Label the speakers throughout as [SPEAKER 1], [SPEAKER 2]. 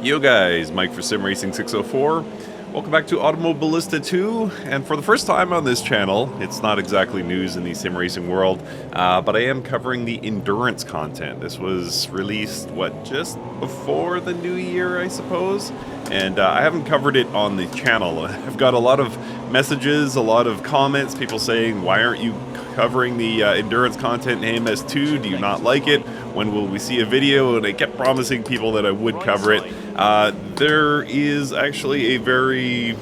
[SPEAKER 1] Yo guys, Mike for Sim Racing 604. Welcome back to Automobilista 2, and for the first time on this channel, it's not exactly news in the sim racing world, but I am covering the endurance content. This was released, just before the new year, I suppose? And I haven't covered it on the channel. I've got a lot of messages, a lot of comments, people saying, why aren't you covering the endurance content in AMS2? Do you not like it? When will we see a video? And I kept promising people that I would cover it. There is actually a very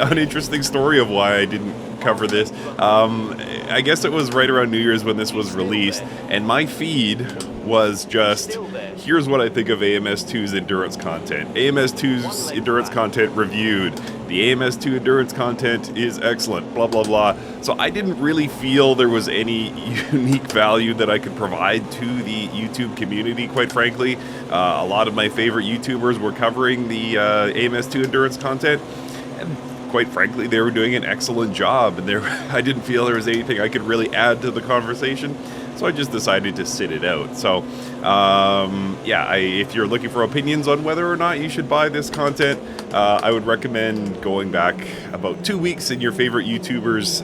[SPEAKER 1] uninteresting story of why I didn't cover this. I guess it was right around New Year's when this was released, and my feed was just, here's what I think of AMS2's endurance content. AMS2's endurance content reviewed. The AMS2 endurance content is excellent, blah, blah, blah. So I didn't really feel there was any unique value that I could provide to the YouTube community, quite frankly. A lot of my favorite YouTubers were covering the AMS2 endurance content, and quite frankly, they were doing an excellent job, and I didn't feel there was anything I could really add to the conversation. So I just decided to sit it out. So, if you're looking for opinions on whether or not you should buy this content, I would recommend going back about 2 weeks in your favorite YouTuber's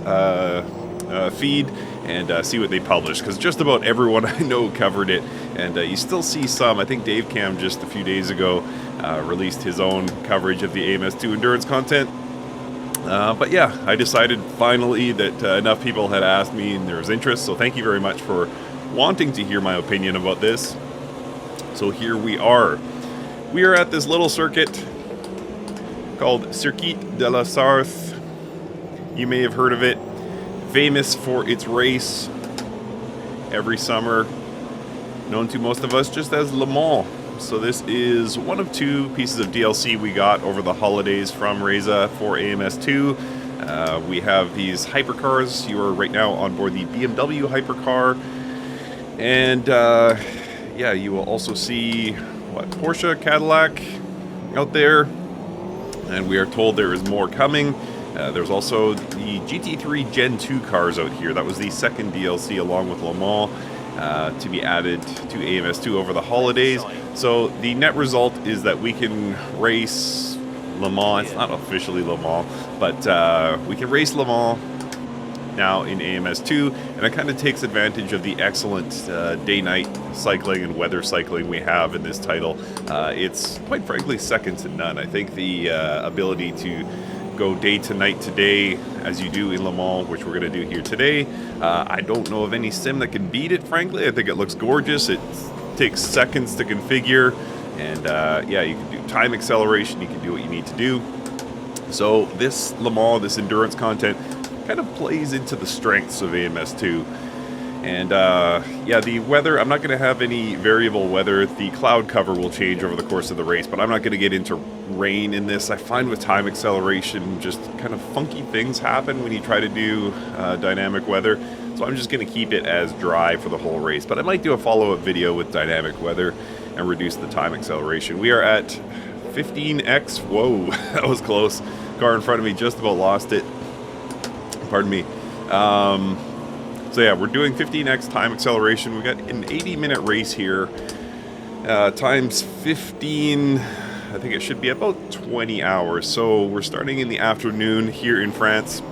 [SPEAKER 1] feed and see what they publish, because just about everyone I know covered it, and you still see some. I think Dave Cam just a few days ago released his own coverage of the AMS2 endurance content. But yeah, I decided finally that enough people had asked me and there was interest, so thank you very much for wanting to hear my opinion about this. So here we are. We are at this little circuit called Circuit de la Sarthe. You may have heard of it. Famous for its race every summer, known to most of us just as Le Mans. So this is one of two pieces of DLC we got over the holidays from Reza for AMS2. We have these hypercars. You are right now on board the BMW hypercar. And you will also see, Porsche, Cadillac out there. And we are told there is more coming. There's also the GT3 Gen 2 cars out here. That was the second DLC along with Le Mans. To be added to AMS2 over the holidays. So the net result is that we can race Le Mans. It's not officially Le Mans, but we can race Le Mans now in AMS2, and it kind of takes advantage of the excellent day-night cycling and weather cycling we have in this title. It's quite frankly second to none. I think the ability to go day to night today, as you do in Le Mans, which we're going to do here today. I don't know of any sim that can beat it, frankly. I think it looks gorgeous. It takes seconds to configure, and you can do time acceleration, you can do what you need to do. So this Le Mans, this endurance content, kind of plays into the strengths of AMS2. And the weather, I'm not going to have any variable weather. The cloud cover will change over the course of the race, but I'm not going to get into rain in this. I find with time acceleration, just kind of funky things happen when you try to do dynamic weather. So I'm just going to keep it as dry for the whole race. But I might do a follow-up video with dynamic weather and reduce the time acceleration. We are at 15x. Whoa, that was close. Car in front of me just about lost it. Pardon me. So yeah, we're doing 15x time acceleration. We got an 80-minute race here. Times 15, I think it should be about 20 hours. So we're starting in the afternoon here in France.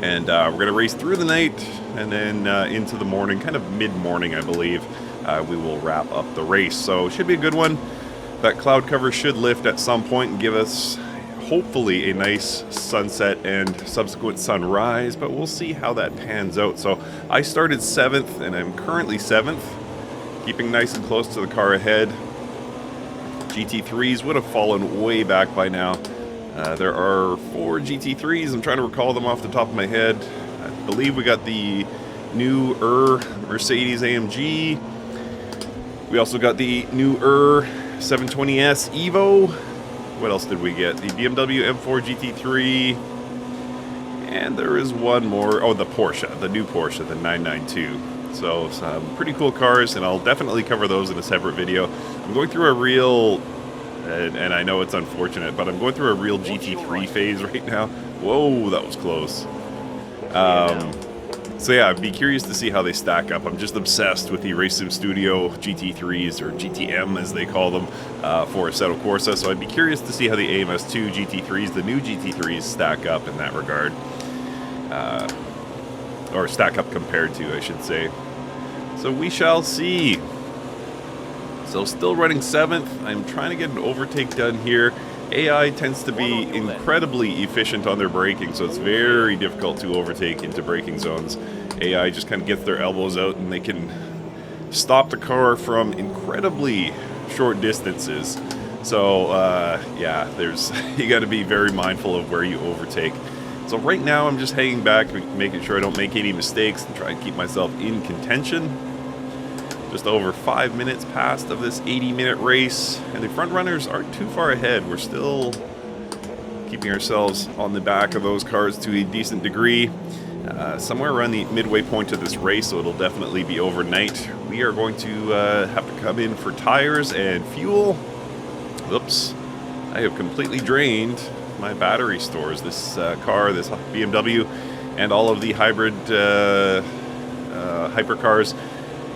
[SPEAKER 1] And we're going to race through the night and then into the morning, kind of mid-morning, I believe. We will wrap up the race. So it should be a good one. That cloud cover should lift at some point and give us hopefully a nice sunset and subsequent sunrise, but we'll see how that pans out. So I started 7th and I'm currently 7th, keeping nice and close to the car ahead. GT3s would have fallen way back by now. There are 4 GT3s. I'm trying to recall them off the top of my head. I believe we got the new Mercedes AMG. We also got the new 720S Evo. What else did we get? The BMW M4 GT3. And there is one more. Oh, the Porsche. The new Porsche, the 992. So some pretty cool cars, and I'll definitely cover those in a separate video. I'm going through a real, and I know it's unfortunate, but I'm going through a real GT3 phase right now. Whoa, that was close. So yeah, I'd be curious to see how they stack up. I'm just obsessed with the Race Sim Studio GT3s, or GTM as they call them, for Assetto Corsa. So I'd be curious to see how the AMS2 GT3s, the new GT3s, stack up in that regard. Or stack up compared to, I should say. So we shall see. So still running 7th. I'm trying to get an overtake done here. AI tends to be incredibly efficient on their braking, so it's very difficult to overtake into braking zones. AI just kind of gets their elbows out and they can stop the car from incredibly short distances. So yeah, you got to be very mindful of where you overtake. So right now I'm just hanging back, making sure I don't make any mistakes and try and keep myself in contention. Just over 5 minutes past of this 80-minute race, and the front runners aren't too far ahead. We're still keeping ourselves on the back of those cars to a decent degree. Somewhere around the midway point of this race, so it'll definitely be overnight. We are going to have to come in for tires and fuel. Oops, I have completely drained my battery stores. This car, this BMW, and all of the hybrid hypercars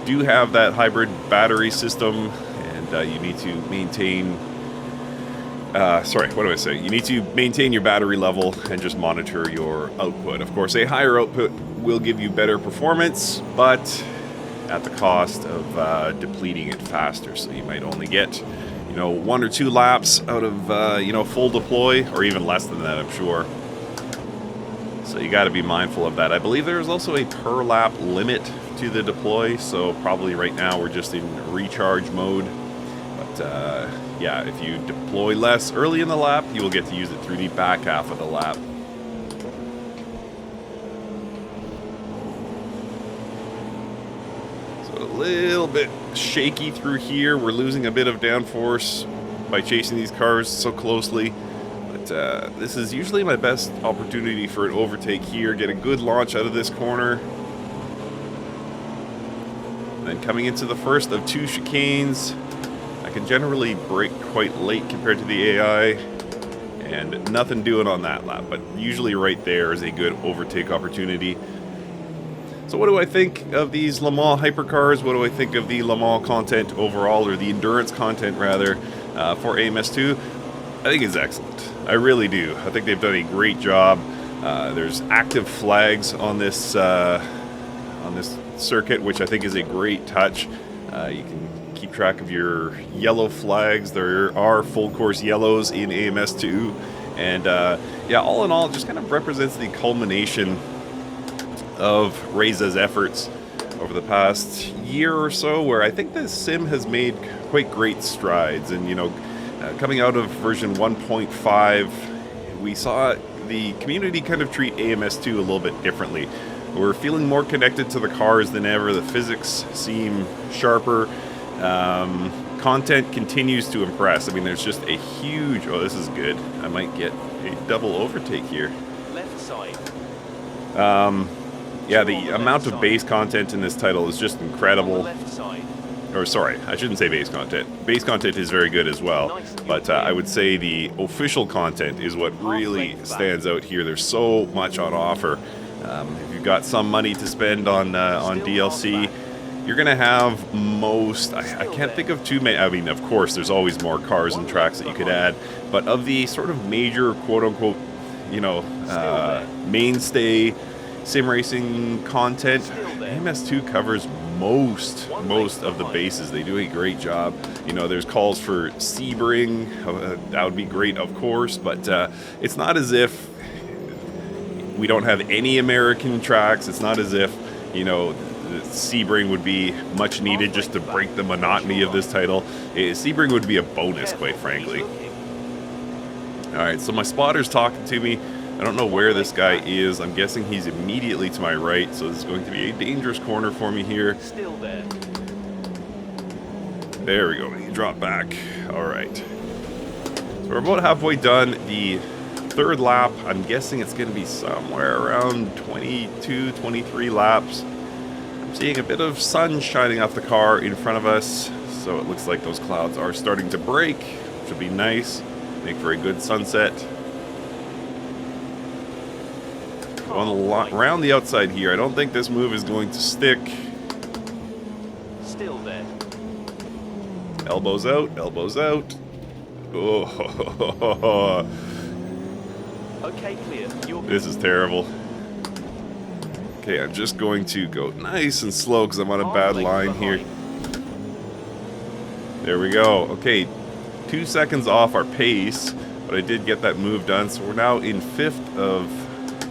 [SPEAKER 1] do have that hybrid battery system, and you need to maintain you need to maintain your battery level and just monitor your output. Of course, a higher output will give you better performance, but at the cost of depleting it faster. So you might only get 1 or 2 laps out of full deploy, or even less than that, I'm sure. So you got to be mindful of that. I believe there's also a per lap limit to the deploy, so probably right now we're just in recharge mode. But yeah, if you deploy less early in the lap, you will get to use it through the back half of the lap. So a little bit shaky through here. We're losing a bit of downforce by chasing these cars so closely. This is usually my best opportunity for an overtake here. Get a good launch out of this corner. And then coming into the first of 2 chicanes, I can generally brake quite late compared to the AI, and nothing doing on that lap, but usually right there is a good overtake opportunity. So what do I think of these Le Mans hypercars? What do I think of the Le Mans content overall, or the endurance content rather, for AMS2? I think it's excellent. I really do. I think they've done a great job. There's active flags on this circuit, which I think is a great touch. You can keep track of your yellow flags. There are full course yellows in AMS2, and yeah, all in all, it just kind of represents the culmination of Reza's efforts over the past year or so, where I think the sim has made quite great strides. And coming out of version 1.5, we saw the community kind of treat AMS2 a little bit differently. We're feeling more connected to the cars than ever. The physics seem sharper. Content continues to impress. I mean, there's just a huge... Oh, this is good. I might get a double overtake here.
[SPEAKER 2] Left side.
[SPEAKER 1] Yeah, the amount of base content in this title is just incredible.
[SPEAKER 2] Left side.
[SPEAKER 1] Or sorry, I shouldn't say base content. Base content is very good as well, but I would say the official content is what really stands out here. There's so much on offer. If you've got some money to spend on DLC, you're gonna have most. I can't think of too many. I mean, of course, there's always more cars and tracks that you could add, but of the sort of major quote-unquote, mainstay sim racing content, AMS2 covers most of the bases. They do a great job. There's calls for Sebring. That would be great, of course, but it's not as if we don't have any American tracks. It's not as if Sebring would be much needed just to break the monotony of this title. Sebring would be a bonus, quite frankly. Alright, so my spotter's talking to me. I don't know where this guy is. I'm guessing he's immediately to my right, so this is going to be a dangerous corner for me here.
[SPEAKER 2] Still there.
[SPEAKER 1] There we go. He dropped back. Alright. So we're about halfway done the third lap. I'm guessing it's going to be somewhere around 22, 23 laps. I'm seeing a bit of sun shining off the car in front of us, so it looks like those clouds are starting to break, which would be nice. Make for a good sunset. Going around the outside here. I don't think this move is going to stick.
[SPEAKER 2] Still there.
[SPEAKER 1] Elbows out, elbows out. Oh,
[SPEAKER 2] Okay, clear.
[SPEAKER 1] this is terrible. Okay, I'm just going to go nice and slow because I'm on a bad line here. There we go. Okay, 2 seconds off our pace, but I did get that move done. So we're now in 5th of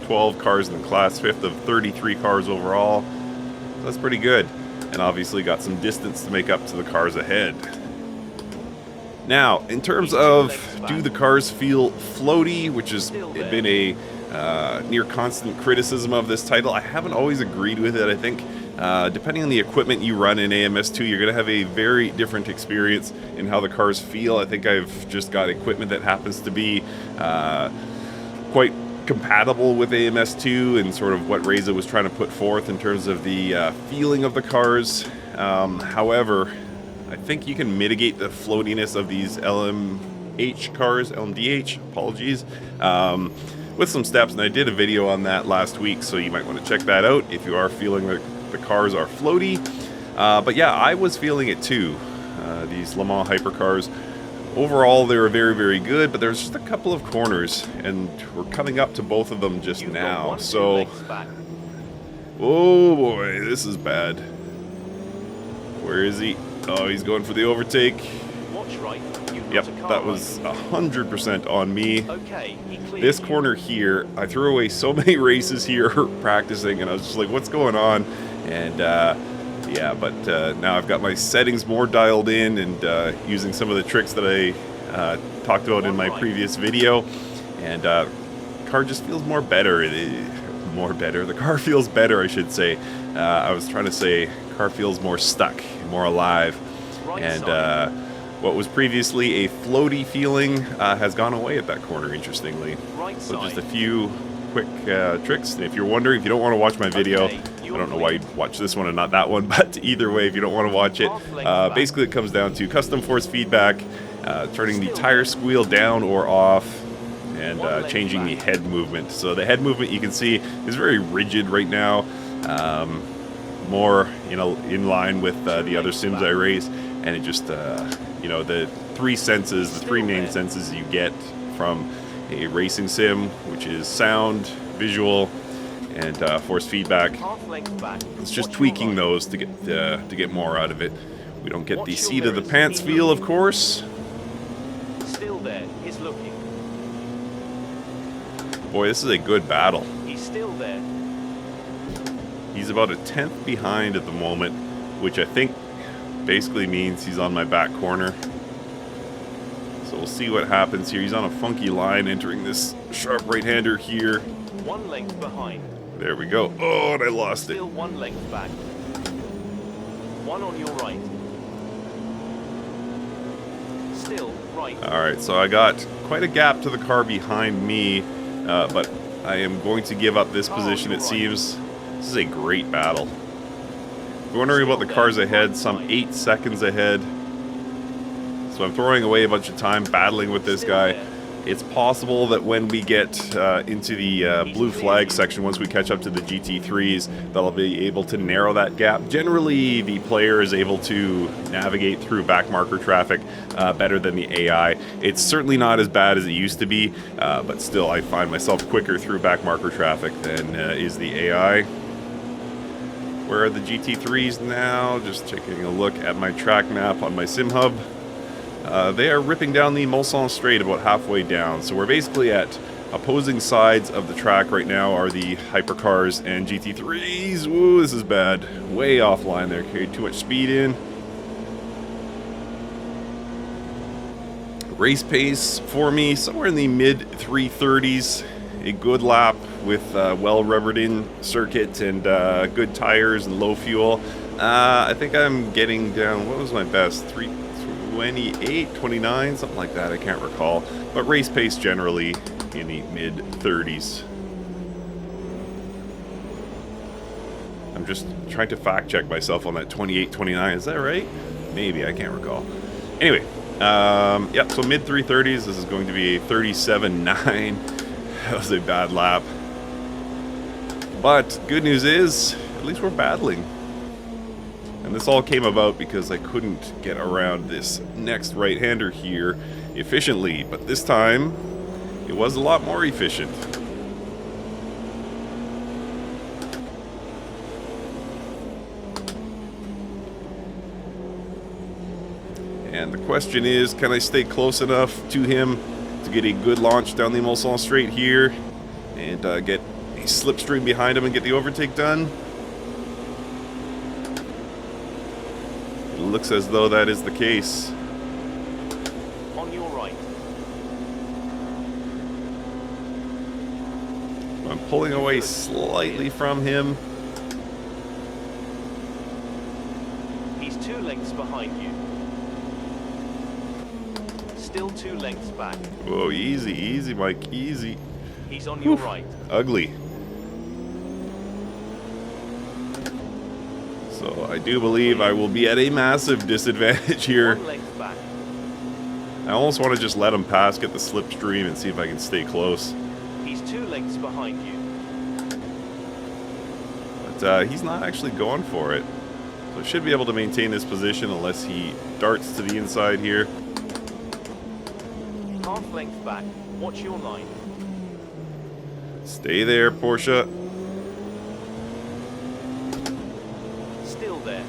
[SPEAKER 1] 12 cars in the class, 5th of 33 cars overall. So that's pretty good. And obviously got some distance to make up to the cars ahead. Now, in terms of do the cars feel floaty, which has been a near constant criticism of this title, I haven't always agreed with it. I think depending on the equipment you run in AMS2, you're going to have a very different experience in how the cars feel. I think I've just got equipment that happens to be quite compatible with AMS2 and sort of what Reza was trying to put forth in terms of the feeling of the cars. However, I think you can mitigate the floatiness of these LMH cars, LMDH, apologies, with some steps, and I did a video on that last week, so you might want to check that out if you are feeling that the cars are floaty. But yeah, I was feeling it too. These Le Mans hypercars, overall they were very, very good, but there's just a couple of corners, and we're coming up to both of them just now, so... Oh boy, this is bad. Where is he? Oh, he's going for the overtake.
[SPEAKER 2] Watch right.
[SPEAKER 1] Yep, that was 100% on me.
[SPEAKER 2] Okay,
[SPEAKER 1] this corner here, I threw away so many races here practicing, and I was just like, what's going on? And yeah, but now I've got my settings more dialed in and using some of the tricks that I talked about in my previous video. And car just feels more better. The car feels better, I should say. I was trying to say car feels more stuck, more alive. And what was previously a floaty feeling has gone away at that corner, interestingly. So just a few quick tricks. And if you're wondering, if you don't want to watch my video, I don't know why you'd watch this one and not that one, but either way, if you don't want to watch it, basically it comes down to custom force feedback, turning the tire squeal down or off, and changing the head movement. So the head movement, you can see, is very rigid right now, more in line with the other sims I race, and it just the three senses, the three main senses you get from a racing sim, which is sound, visual, and force feedback. It's just tweaking those to get more out of it. We don't get the seat of the pants feel, of course.
[SPEAKER 2] Still there. He's looking.
[SPEAKER 1] Boy, this is a good battle.
[SPEAKER 2] He's still there.
[SPEAKER 1] He's about a 10th behind at the moment, which I think basically means he's on my back corner. So we'll see what happens here. He's on a funky line entering this sharp right-hander here.
[SPEAKER 2] 1 length behind.
[SPEAKER 1] There we go. Oh, and I lost it.
[SPEAKER 2] Still 1 length back. 1 on your right. Still right.
[SPEAKER 1] Alright, so I got quite a gap to the car behind me, but I am going to give up this position, it seems. This is a great battle. If you're wondering about the cars ahead, some 8 seconds ahead. So I'm throwing away a bunch of time battling with this guy. It's possible that when we get into the blue flag section, once we catch up to the GT3s, that'll be able to narrow that gap. Generally, the player is able to navigate through backmarker traffic better than the AI. It's certainly not as bad as it used to be, but still I find myself quicker through backmarker traffic than is the AI. Where are the GT3s now? Just taking a look at my track map on my sim hub. They are ripping down the Mulsanne Straight about halfway down. So we're basically at opposing sides of the track right now are the hypercars and GT3s. Woo, this is bad. Way offline there. Carried too much speed in. Race pace for me, somewhere in the mid 330s. A good lap with well rubbered in circuit and good tires and low fuel. I think I'm getting down, what was my best? 328, 29, something like that, I can't recall. But race pace generally in the mid 30s. I'm just trying to fact check myself on that 28, 29, is that right? Maybe, I can't recall. Anyway, yep, so mid 330s, this is going to be a 37.9. That was a bad lap. But good news is, at least we're battling. And this all came about because I couldn't get around this next right-hander here efficiently. But this time, it was a lot more efficient. And the question is, can I stay close enough to him to get a good launch down the Mulsanne straight here and get a slipstream behind him and get the overtake done? It looks as though that is the case.
[SPEAKER 2] On your right.
[SPEAKER 1] I'm pulling away slightly from him.
[SPEAKER 2] He's 2 lengths behind you. Still 2 lengths back.
[SPEAKER 1] Whoa, easy, easy, Mike, easy.
[SPEAKER 2] He's on your right.
[SPEAKER 1] Ugly. So I do believe I will be at a massive disadvantage here.
[SPEAKER 2] 1 length back.
[SPEAKER 1] I almost want to just let him pass, get the slipstream, and see if I can stay close.
[SPEAKER 2] He's 2 lengths behind you.
[SPEAKER 1] But he's not actually going for it. So I should be able to maintain this position unless he darts to the inside here.
[SPEAKER 2] Half length back. Watch your line.
[SPEAKER 1] Stay there, Porsche.
[SPEAKER 2] Still there.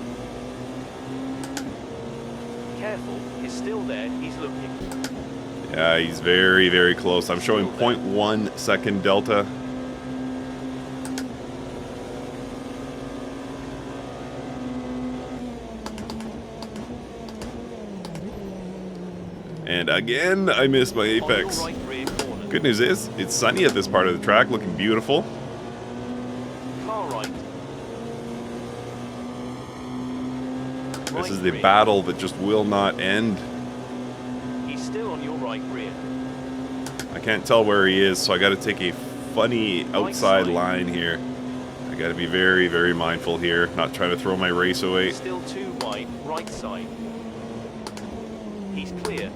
[SPEAKER 2] Careful. He's still there. He's looking.
[SPEAKER 1] Yeah, he's very, very close. I'm showing 0.1 second delta. And again, I missed my apex.
[SPEAKER 2] On your right rear corner.
[SPEAKER 1] Good news is, it's sunny at this part of the track, looking beautiful.
[SPEAKER 2] Car right.
[SPEAKER 1] This is the battle that just will not end.
[SPEAKER 2] He's still on your right rear.
[SPEAKER 1] I can't tell where he is, so I got to take a funny outside line here. I got to be very, very mindful here, not trying to throw my race away.
[SPEAKER 2] Still 2 wide, right side. He's clear.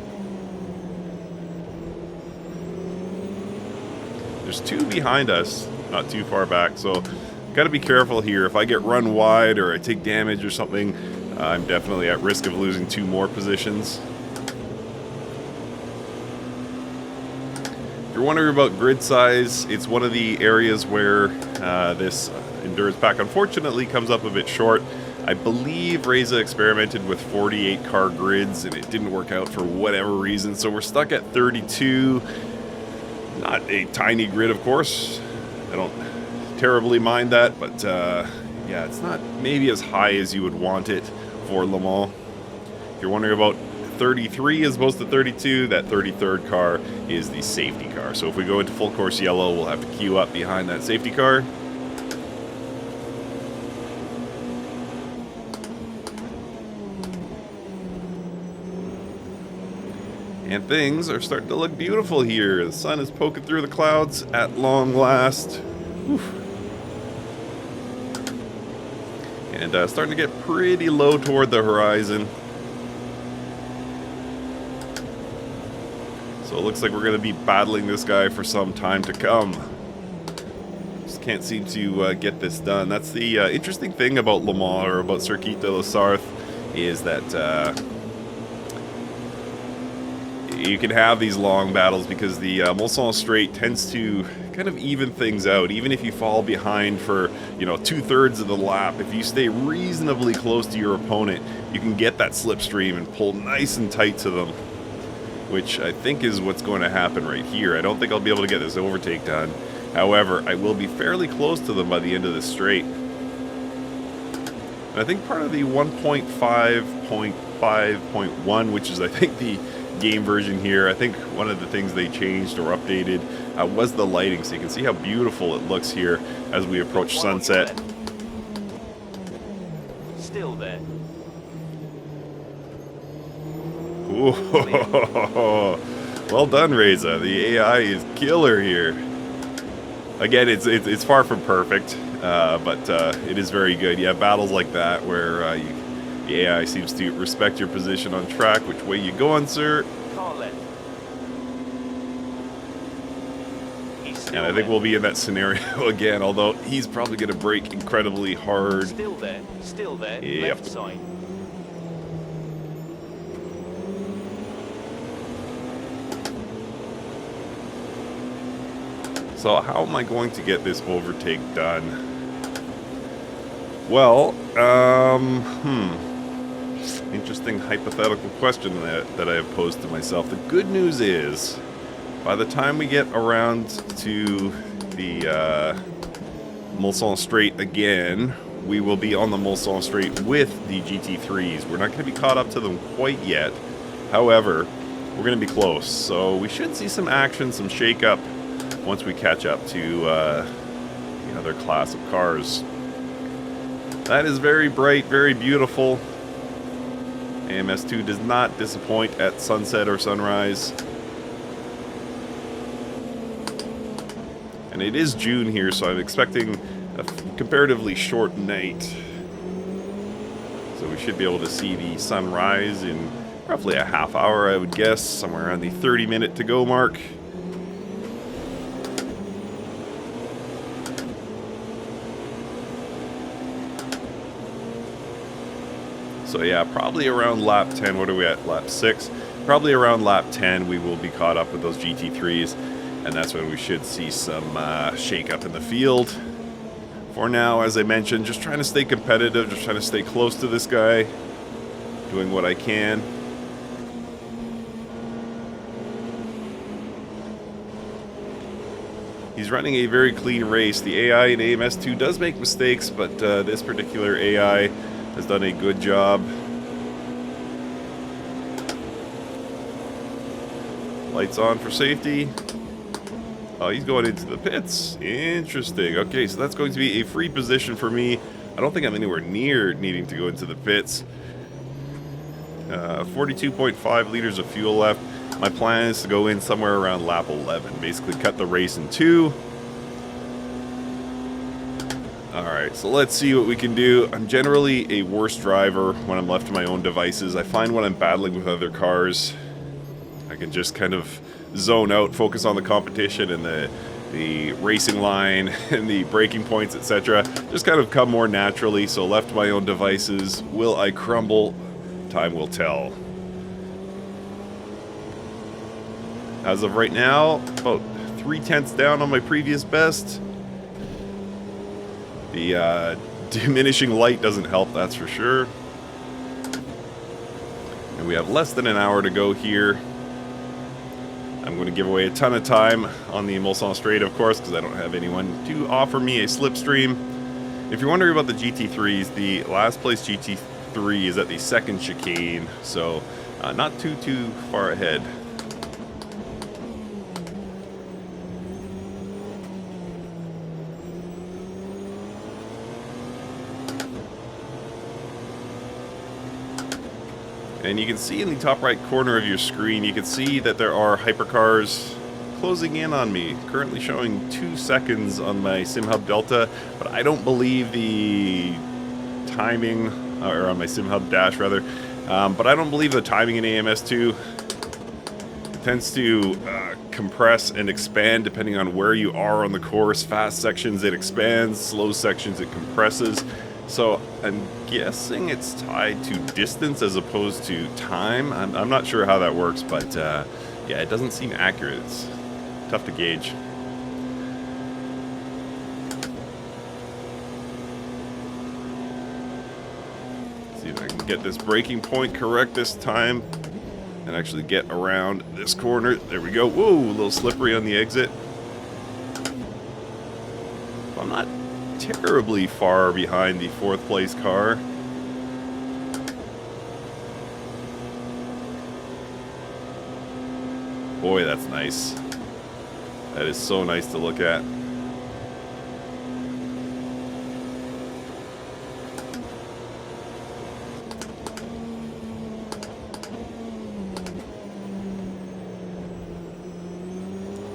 [SPEAKER 1] There's 2 behind us, not too far back, so got to be careful here. If I get run wide or I take damage or something, I'm definitely at risk of losing 2 more positions. If you're wondering about grid size, it's one of the areas where this endurance pack unfortunately comes up a bit short. I believe Reza experimented with 48 car grids and it didn't work out for whatever reason, so we're stuck at 32. Not a tiny grid, of course. I don't terribly mind that, but yeah, it's not maybe as high as you would want it for Le Mans. If you're wondering about 33 as opposed to 32, that 33rd car is the safety car. So if we go into full course yellow, we'll have to queue up behind that safety car. And things are starting to look beautiful here. The sun is poking through the clouds at long last. Oof. And starting to get pretty low toward the horizon. So it looks like we're going to be battling this guy for some time to come. Just can't seem to get this done. That's the interesting thing about Le Mans, or about Circuit de la Sarthe, is that you can have these long battles because the Mulsanne straight tends to kind of even things out. Even if you fall behind for, you know, 2/3 of the lap, if you stay reasonably close to your opponent, you can get that slipstream and pull nice and tight to them, which I think is what's going to happen right here. I don't think I'll be able to get this overtake done. However, I will be fairly close to them by the end of this straight. And I think part of the 1.5.5.1, which is I think the game version here, I think one of the things they changed or updated was the lighting, so you can see how beautiful it looks here as we approach sunset.
[SPEAKER 2] Still there.
[SPEAKER 1] Ooh, well done, Reza. The AI is killer here. Again, it's far from perfect, but it is very good. You have battles like that where the AI seems to respect your position on track. Which way you going, sir?
[SPEAKER 2] Car left. He's
[SPEAKER 1] And I think we'll be in that scenario again, although he's probably going to brake incredibly hard.
[SPEAKER 2] Still there,
[SPEAKER 1] Yep.
[SPEAKER 2] left side.
[SPEAKER 1] So how am I going to get this overtake done? Well, interesting hypothetical question that I have posed to myself. The good news is, by the time we get around to the Mulsanne Straight again, we will be on the Mulsanne Straight with the GT3s. We're not going to be caught up to them quite yet. However, we're going to be close. So we should see some action, some shake-up once we catch up to the other class of cars. That is very bright, very beautiful. AMS2 does not disappoint at sunset or sunrise. And it is June here, so I'm expecting a comparatively short night. So we should be able to see the sunrise in roughly a half hour, I would guess, somewhere around the 30-minute to go mark. So yeah, probably around lap 10, what are we at, lap 6? Probably around lap 10 we will be caught up with those GT3s, and that's when we should see some shake-up in the field. For now, as I mentioned, just trying to stay competitive, just trying to stay close to this guy, doing what I can. He's running a very clean race. The AI in AMS2 does make mistakes, but this particular AI has done a good job. Lights on for safety. Oh, he's going into the pits. Interesting. Okay, so that's going to be a free position for me. I don't think I'm anywhere near needing to go into the pits. 42.5 liters of fuel left. My plan is to go in somewhere around lap 11. Basically cut the race in two. Alright, so let's see what we can do. I'm generally a worse driver when I'm left to my own devices. I find when I'm battling with other cars, I can just kind of zone out, focus on the competition and the racing line and the braking points, etc. Just kind of come more naturally. So left to my own devices, will I crumble? Time will tell. As of right now, about 3/10 down on my previous best. The diminishing light doesn't help, that's for sure. And we have less than an hour to go here. I'm going to give away a ton of time on the Mulsanne Straight, of course, because I don't have anyone to offer me a slipstream. If you're wondering about the GT3s, the last place GT3 is at the second chicane, so not too far ahead. And you can see in the top right corner of your screen, you can see that there are hypercars closing in on me. Currently showing 2 seconds on my SimHub Delta, but I don't believe the timing, or on my SimHub Dash rather, but I don't believe the timing in AMS2. It tends to compress and expand depending on where you are on the course. Fast sections it expands, slow sections it compresses. So I'm guessing it's tied to distance as opposed to time. I'm not sure how that works, but yeah, it doesn't seem accurate. It's tough to gauge. See if I can get this braking point correct this time and actually get around this corner. There we go. Whoa, a little slippery on the exit. I'm not terribly far behind the 4th place car. Boy, that's nice. That is so nice to look at.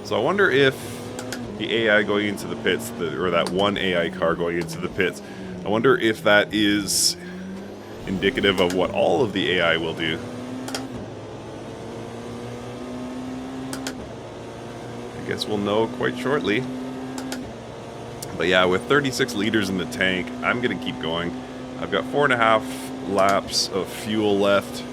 [SPEAKER 1] So I wonder if the AI going into the pits, or that one AI car going into the pits, I wonder if that is indicative of what all of the AI will do. I guess we'll know quite shortly. But yeah, with 36 liters in the tank, I'm going to keep going. I've got 4.5 laps of fuel left.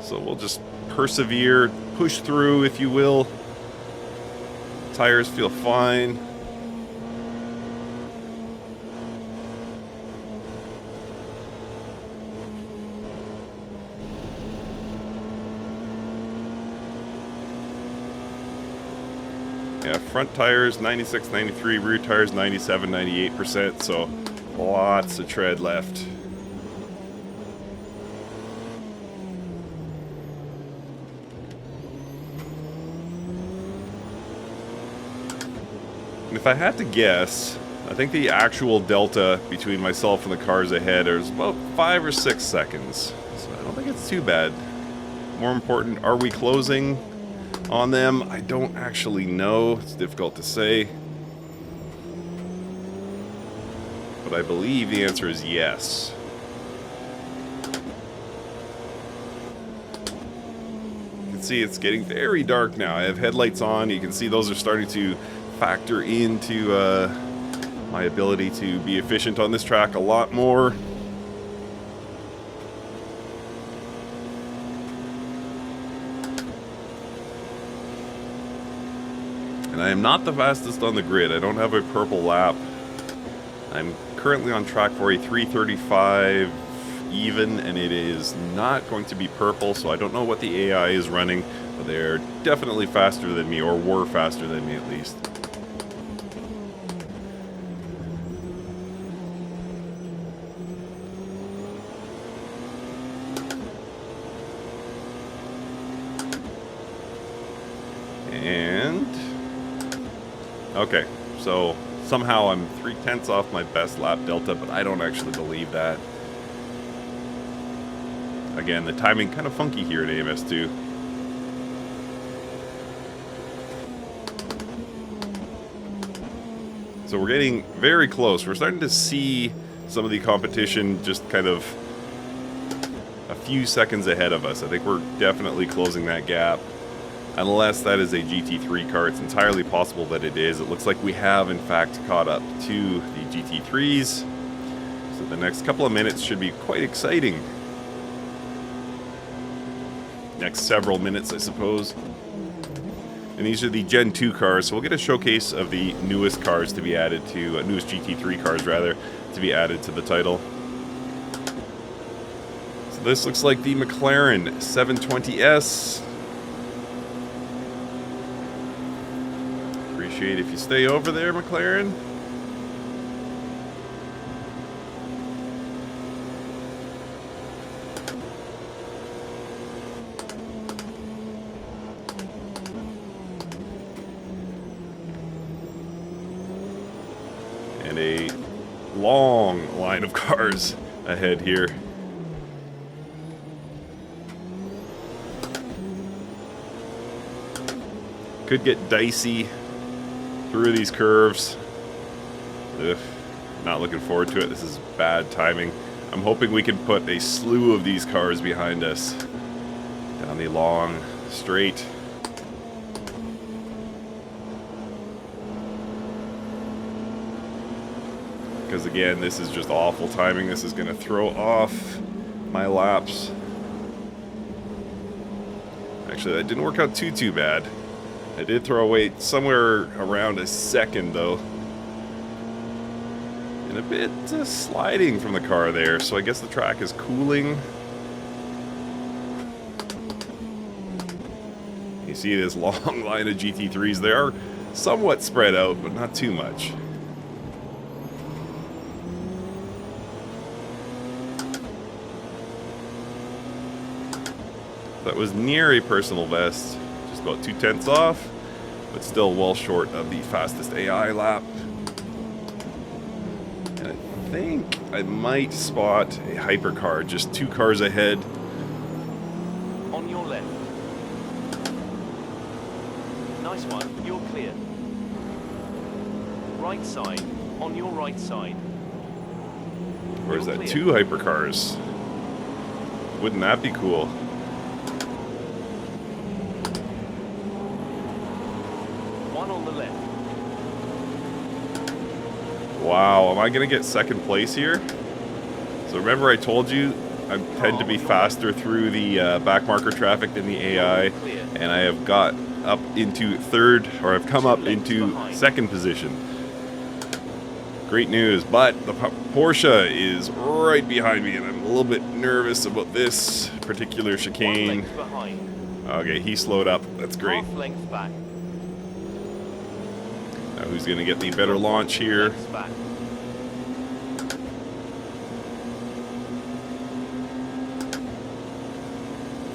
[SPEAKER 1] So we'll just persevere, push through, if you will. Tires feel fine. Yeah, front tires 96, 93, rear tires 97, 98%, so lots of tread left. And if I had to guess, I think the actual delta between myself and the cars ahead is about 5 or 6 seconds. So I don't think it's too bad. More important, are we closing on them? I don't actually know. It's difficult to say. But I believe the answer is yes. You can see it's getting very dark now. I have headlights on. You can see those are starting to factor into my ability to be efficient on this track a lot more. And I am not the fastest on the grid. I don't have a purple lap. I'm currently on track for a 3:35 even, and it is not going to be purple, so I don't know what the AI is running, but they're definitely faster than me, or were faster than me at least. And okay, so somehow I'm 0.3 off my best lap delta, but I don't actually believe that. Again, the timing kind of funky here at AMS2. So we're getting very close. We're starting to see some of the competition just kind of a few seconds ahead of us. I think we're definitely closing that gap. Unless that is a GT3 car, it's entirely possible that it is. It looks like we have, in fact, caught up to the GT3s. So the next couple of minutes should be quite exciting. Next several minutes, I suppose. And these are the Gen 2 cars, so we'll get a showcase of the newest cars to be added to, newest GT3 cars, rather, to be added to the title. So this looks like the McLaren 720S. If you stay over there, McLaren. And a long line of cars ahead here. Could get dicey through these curves. Ugh, not looking forward to it. This is bad timing. I'm hoping we can put a slew of these cars behind us down the long straight. Because again, this is just awful timing. This is going to throw off my laps. Actually, that didn't work out too bad. I did throw away somewhere around a second, though. And a bit sliding from the car there, so I guess the track is cooling. You see this long line of GT3s. They are somewhat spread out, but not too much. That was near a personal best. About 0.2 off, but still well short of the fastest AI lap. And I think I might spot a hypercar just 2 cars ahead.
[SPEAKER 2] On your left. Nice one, you're clear. Right side, on your right side.
[SPEAKER 1] Or is that 2 hypercars? Wouldn't that be cool? Wow, am I going to get second place here? So remember I told you I tend to be faster through the back marker traffic than the AI, and I have got up into third, or I've come up into second position. Great news, but the Porsche is right behind me, and I'm a little bit nervous about this particular chicane. Okay, he slowed up. That's great. Now who's going to get the better launch here?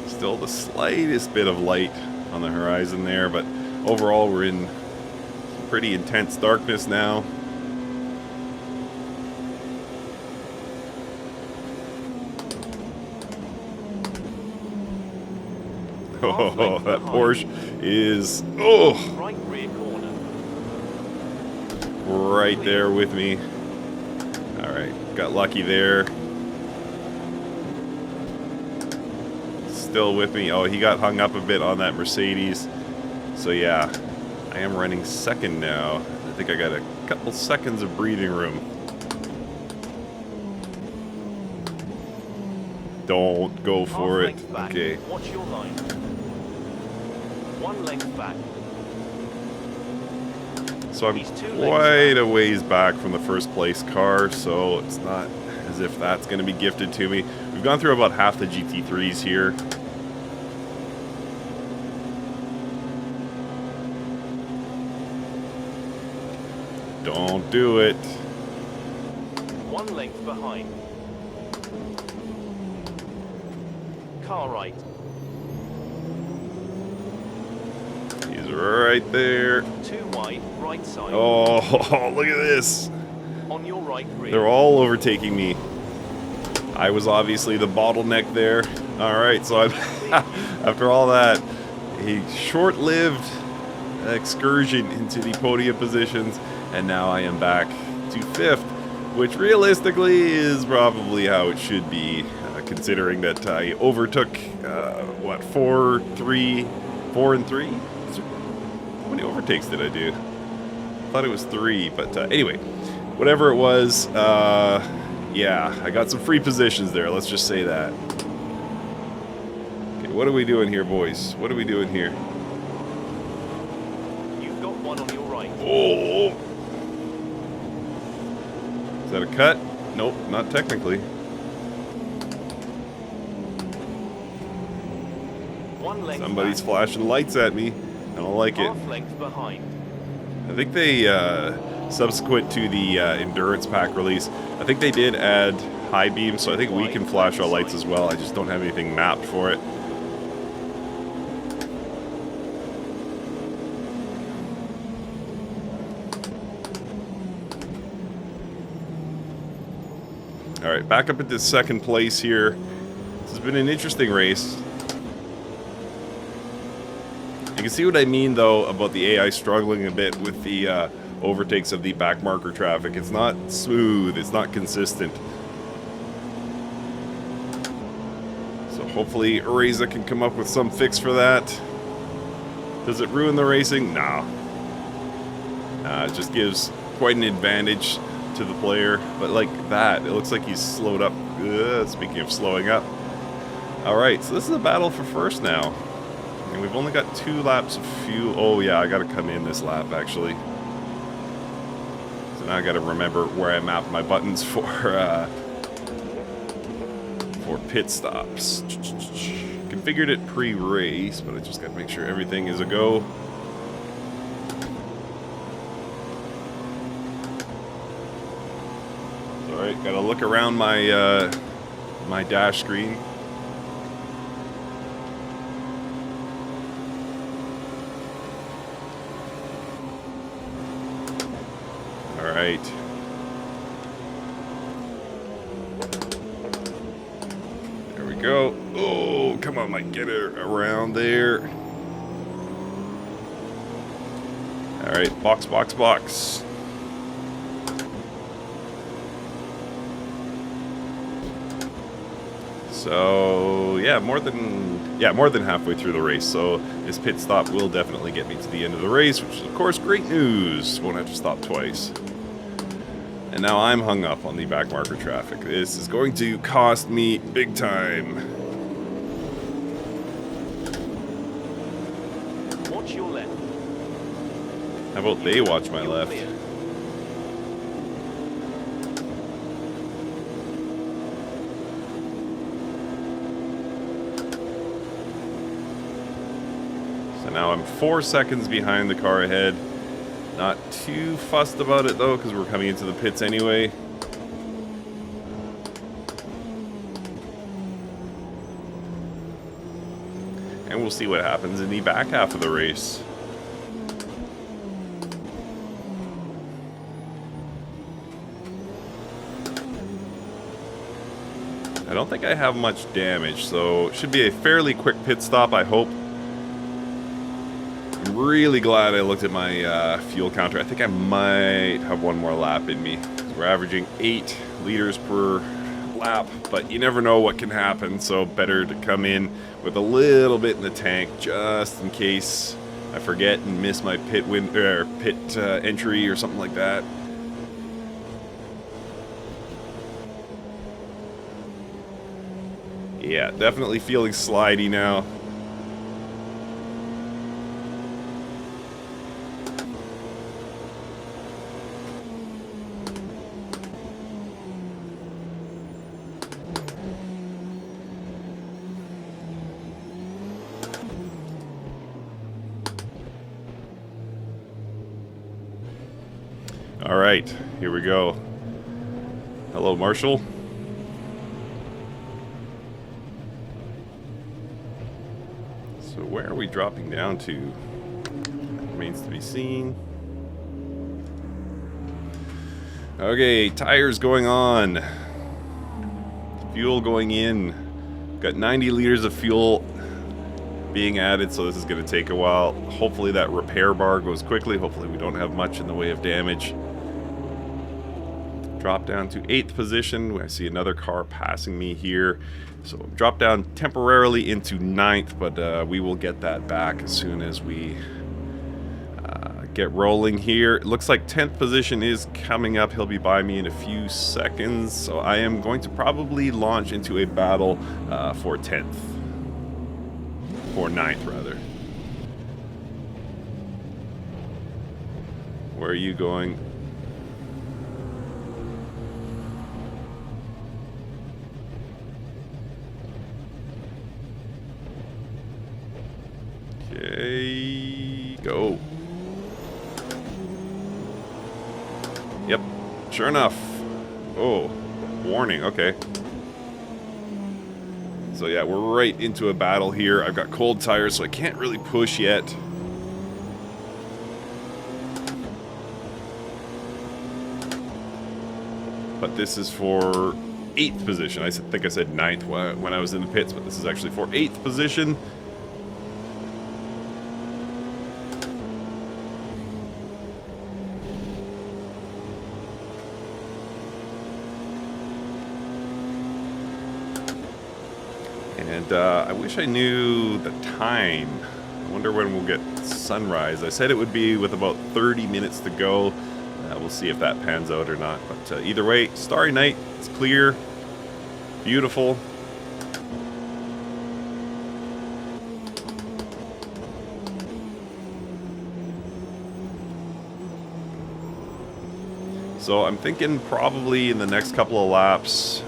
[SPEAKER 1] Still the slightest bit of light on the horizon there, but overall we're in some pretty intense darkness now. Oh, that Porsche is
[SPEAKER 2] Right rear corner.
[SPEAKER 1] Right there with me. All right, got lucky there. Still with me. Oh, he got hung up a bit on that Mercedes. So yeah, I am running second now. I think I got a couple seconds of breathing room. Don't go for it. Okay.
[SPEAKER 2] Watch your line. 1 length back.
[SPEAKER 1] So I'm quite a ways back from the first place car, so it's not as if that's going to be gifted to me. We've gone through about half the GT3s here. Don't do it.
[SPEAKER 2] 1 length behind. Car right.
[SPEAKER 1] He's right there.
[SPEAKER 2] 2 wide, right side.
[SPEAKER 1] Oh, look at this.
[SPEAKER 2] On your right rear.
[SPEAKER 1] They're all overtaking me. I was obviously the bottleneck there. All right, so I'm after all that, a short-lived excursion into the podium positions, and now I am back to 5th, which realistically is probably how it should be, considering that I overtook, what, 4 and 3? How many overtakes did I do? I thought it was 3, but anyway, whatever it was, yeah, I got some free positions there, let's just say that. Okay, what are we doing here, boys? What are we doing here?
[SPEAKER 2] You've got 1 on your right.
[SPEAKER 1] Oh! Is that a cut? Nope, not technically.
[SPEAKER 2] 1 length
[SPEAKER 1] Somebody's
[SPEAKER 2] back.
[SPEAKER 1] flashing lights at me. I don't like it.
[SPEAKER 2] Half length behind.
[SPEAKER 1] I think they, subsequent to the Endurance Pack release, I think they did add high beam, so I think we can flash our lights as well. I just don't have anything mapped for it. Alright, back up into second place here. This has been an interesting race. You can see what I mean, though, about the AI struggling a bit with the overtakes of the back marker traffic. It's not smooth, it's not consistent. So hopefully Reza can come up with some fix for that. Does it ruin the racing? No. It just gives quite an advantage to the player. But like that, it looks like he's slowed up. Speaking of slowing up. Alright, so this is a battle for first now. And we've only got 2 laps of fuel. Oh yeah, I gotta come in this lap actually. So now I gotta remember where I mapped my buttons for pit stops. Configured it pre-race, but I just gotta make sure everything is a go. Alright, gotta look around my my dash screen. Alright. There we go. Oh, come on, Mike, get it around there. Alright, box, box, box. So, yeah, more than halfway through the race. So this pit stop will definitely get me to the end of the race, which is, of course, great news. Won't have to stop twice. And now I'm hung up on the back marker traffic. This is going to cost me big time.
[SPEAKER 2] Watch your left.
[SPEAKER 1] How about they watch my left?
[SPEAKER 2] Clear.
[SPEAKER 1] So now I'm 4 seconds behind the car ahead. Not too fussed about it though, because we're coming into the pits anyway. And we'll see what happens in the back half of the race. I don't think I have much damage, so it should be a fairly quick pit stop, I hope. I'm really glad I looked at my fuel counter. I think I might have one more lap in me. We're averaging 8 liters per lap, but you never know what can happen, so better to come in with a little bit in the tank just in case I forget and miss my pit entry or something like that. Yeah, definitely feeling slidey now. All right, here we go. Hello, Marshall. So where are we dropping down to? Remains to be seen. Okay, tires going on. Fuel going in. Got 90 liters of fuel being added, so this is going to take a while. Hopefully that repair bar goes quickly. Hopefully we don't have much in the way of damage. Drop down to 8th position. I see another car passing me here. So drop down temporarily into 9th, but we will get that back as soon as we get rolling here. It looks like 10th position is coming up. He'll be by me in a few seconds. So I am going to probably launch into a battle for 10th. For 9th, rather. Where are you going? Okay, go. Yep, sure enough. Oh, warning, okay. So yeah, we're right into a battle here. I've got cold tires, so I can't really push yet. But this is for 8th position. I think I said 9th when I was in the pits, but this is actually for 8th position. And I wish I knew the time. I wonder when we'll get sunrise. I said it would be with about 30 minutes to go. We'll see if that pans out or not. But either way, starry night. It's clear. Beautiful. So I'm thinking probably in the next couple of laps,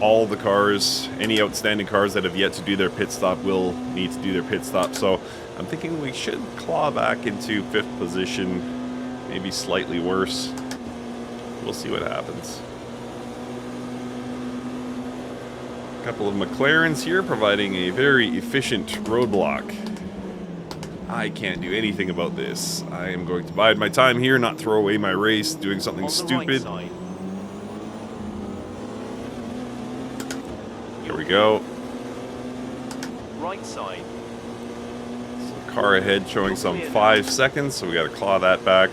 [SPEAKER 1] all the cars, any outstanding cars that have yet to do their pit stop will need to do their pit stop. So I'm thinking we should claw back into 5th position, maybe slightly worse. We'll see what happens. A couple of McLarens here providing a very efficient roadblock. I can't do anything about this. I am going to bide my time here, not throw away my race doing something stupid.
[SPEAKER 2] Right,
[SPEAKER 1] Here we go.
[SPEAKER 2] right side.
[SPEAKER 1] So car ahead showing some 5 seconds, so we got to claw that back.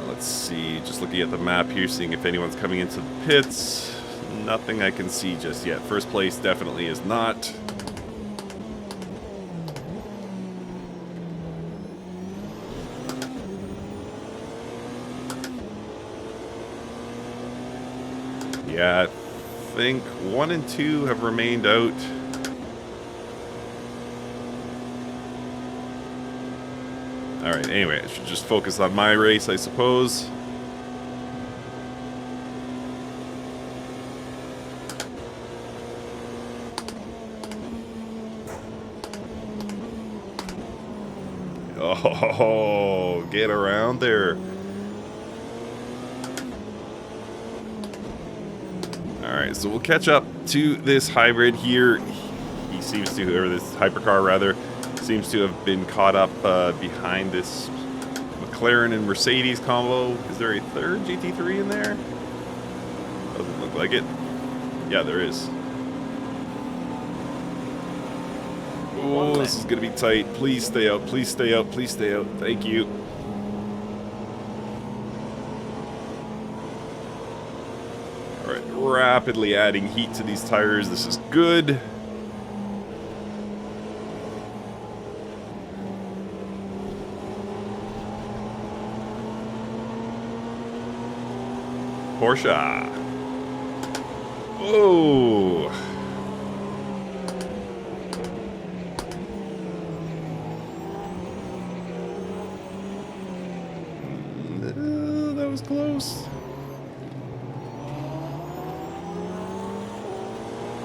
[SPEAKER 1] Let's see, just looking at the map here, seeing if anyone's coming into the pits. Nothing I can see just yet. First place definitely is not. Yeah, I think 1 and 2 have remained out. Alright, anyway, I should just focus on my race, I suppose. Oh, get around there. Alright, so we'll catch up to this hybrid here. He seems to, or this hypercar rather, seems to have been caught up behind this McLaren and Mercedes combo. Is there a third GT3 in there? Doesn't look like it. Yeah, there is. Oh, this is going to be tight. Please stay out. Please stay out. Please stay out. Thank you. All right, rapidly adding heat to these tires. This is good. Porsche. Whoa. That was close.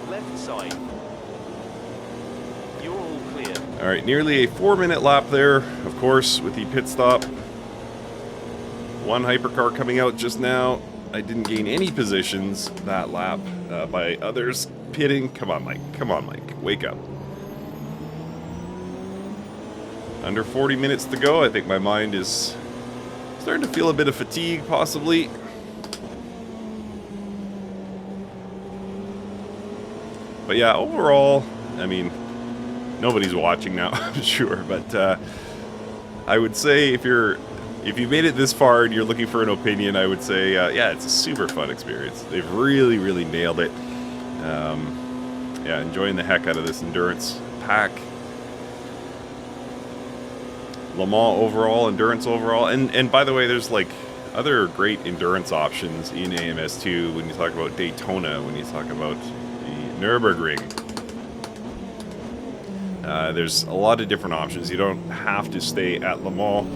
[SPEAKER 2] Left side. You're all clear.
[SPEAKER 1] All right, nearly a 4-minute lap there, of course, with the pit stop. One hypercar coming out just now. I didn't gain any positions that lap by others pitting. Come on, Mike. Come on, Mike. Wake up. Under 40 minutes to go. I think my mind is starting to feel a bit of fatigue, possibly. But yeah, overall, I mean, nobody's watching now, I'm sure. But I would say if you made it this far and you're looking for an opinion, I would say, yeah, it's a super fun experience. They've really, really nailed it. Yeah, enjoying the heck out of this endurance pack. Le Mans overall, endurance overall. And by the way, there's like other great endurance options in AMS2 when you talk about Daytona, when you talk about the Nürburgring. There's a lot of different options. You don't have to stay at Le Mans.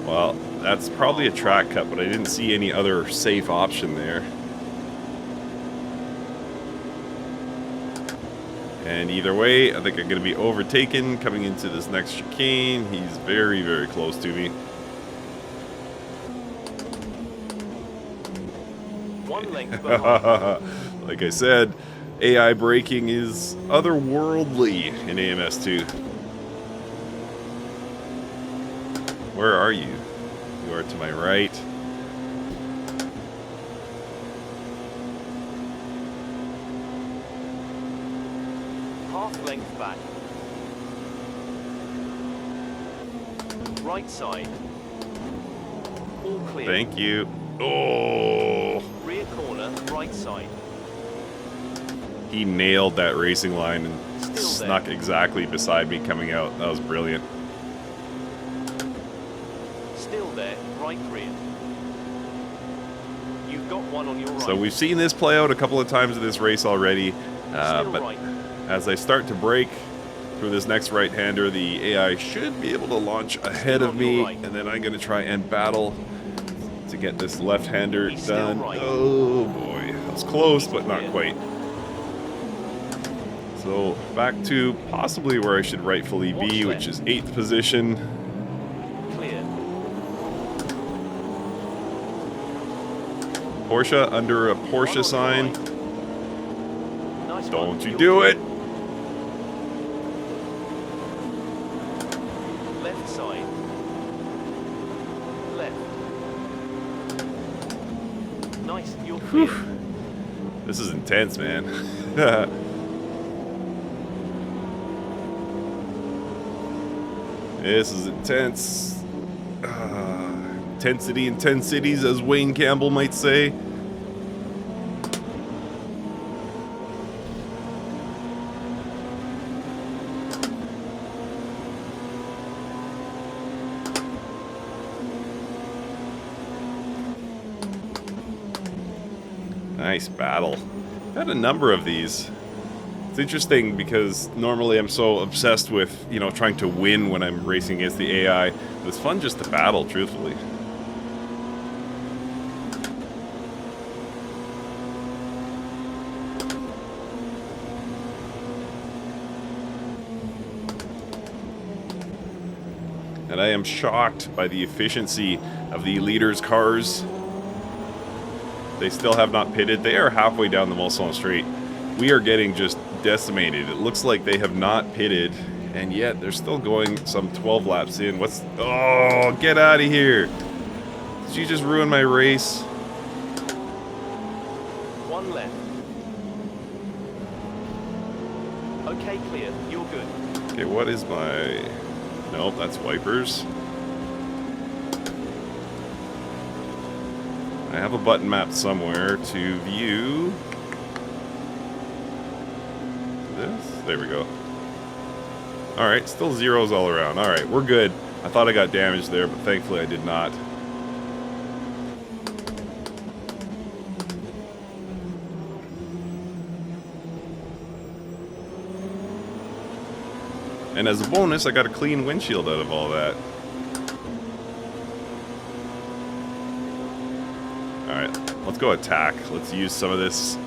[SPEAKER 1] Well, that's probably a track cut, but I didn't see any other safe option there. And either way, I think I'm going to be overtaken coming into this next chicane. He's very, very close to me.
[SPEAKER 2] One length behind.
[SPEAKER 1] Like I said, AI braking is otherworldly in AMS2. Where are you? You are to my right.
[SPEAKER 2] Half length back. Right side. All clear.
[SPEAKER 1] Thank you. Oh!
[SPEAKER 2] Rear corner, right side.
[SPEAKER 1] He nailed that racing line and
[SPEAKER 2] Still
[SPEAKER 1] snuck
[SPEAKER 2] there.
[SPEAKER 1] exactly beside me coming out. That was brilliant.
[SPEAKER 2] Still there, right rear. You've got one on your right.
[SPEAKER 1] So we've seen this play out a couple of times in this race already.
[SPEAKER 2] Still
[SPEAKER 1] But
[SPEAKER 2] right.
[SPEAKER 1] as I start to brake through this next right-hander, the AI should be able to launch ahead
[SPEAKER 2] Still
[SPEAKER 1] of
[SPEAKER 2] on your
[SPEAKER 1] me.
[SPEAKER 2] right.
[SPEAKER 1] And then I'm going to try and battle to get this left-hander
[SPEAKER 2] He's still
[SPEAKER 1] done.
[SPEAKER 2] right.
[SPEAKER 1] Oh boy, that was close, but not
[SPEAKER 2] clear.
[SPEAKER 1] quite. So back to possibly where I should rightfully
[SPEAKER 2] Watch
[SPEAKER 1] be,
[SPEAKER 2] left.
[SPEAKER 1] which is 8th position.
[SPEAKER 2] Clear.
[SPEAKER 1] Porsche under a
[SPEAKER 2] One on
[SPEAKER 1] Porsche
[SPEAKER 2] your
[SPEAKER 1] sign.
[SPEAKER 2] right. Nice
[SPEAKER 1] Don't
[SPEAKER 2] one.
[SPEAKER 1] you
[SPEAKER 2] You're
[SPEAKER 1] do
[SPEAKER 2] clear.
[SPEAKER 1] it!
[SPEAKER 2] Left side. Left. Nice, you're clear.
[SPEAKER 1] This is intense, man. This is intense. Intensity in 10 cities, as Wayne Campbell might say. Nice battle. I've had a number of these. It's interesting because normally I'm so obsessed with, you know, trying to win when I'm racing against the AI. But it's fun just to battle, truthfully. And I am shocked by the efficiency of the leaders' cars. They still have not pitted. They are halfway down the Mulsanne Straight. We are getting just decimated. It looks like they have not pitted, and yet they're still going some 12 laps in. What's... Oh, get out of here. Did you just ruin my race?
[SPEAKER 2] One left. Okay, clear. You're good.
[SPEAKER 1] Okay, what is my... Nope, that's wipers. I have a button map somewhere to view this. There we go. Alright, still zeros all around. Alright, we're good. I thought I got damaged there, but thankfully I did not. And as a bonus, I got a clean windshield out of all that. Alright, let's go attack. Let's use some of this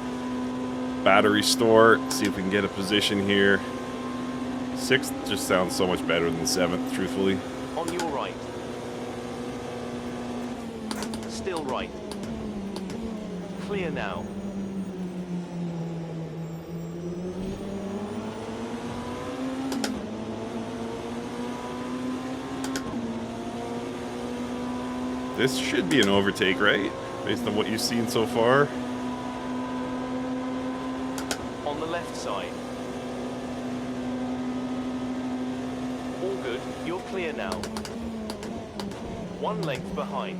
[SPEAKER 1] battery store. See if we can get a position here. 6th just sounds so much better than 7th, truthfully.
[SPEAKER 2] On your right. Still right. Clear now.
[SPEAKER 1] This should be an overtake, right? Based on what you've seen so far.
[SPEAKER 2] On the left side. All good. You're clear now. One length behind.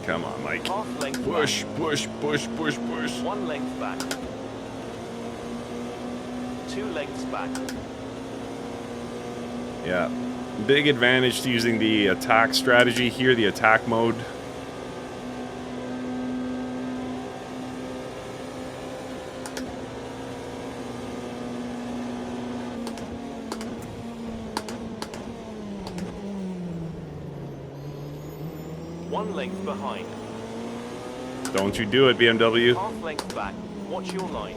[SPEAKER 1] Come on, Mike.
[SPEAKER 2] Half length
[SPEAKER 1] Push,
[SPEAKER 2] back.
[SPEAKER 1] push, push, push, push.
[SPEAKER 2] One length back. 2 lengths back.
[SPEAKER 1] Yeah. Big advantage to using the attack strategy here, the attack mode.
[SPEAKER 2] One length behind.
[SPEAKER 1] Don't you do it, BMW.
[SPEAKER 2] Half length back. Watch your line.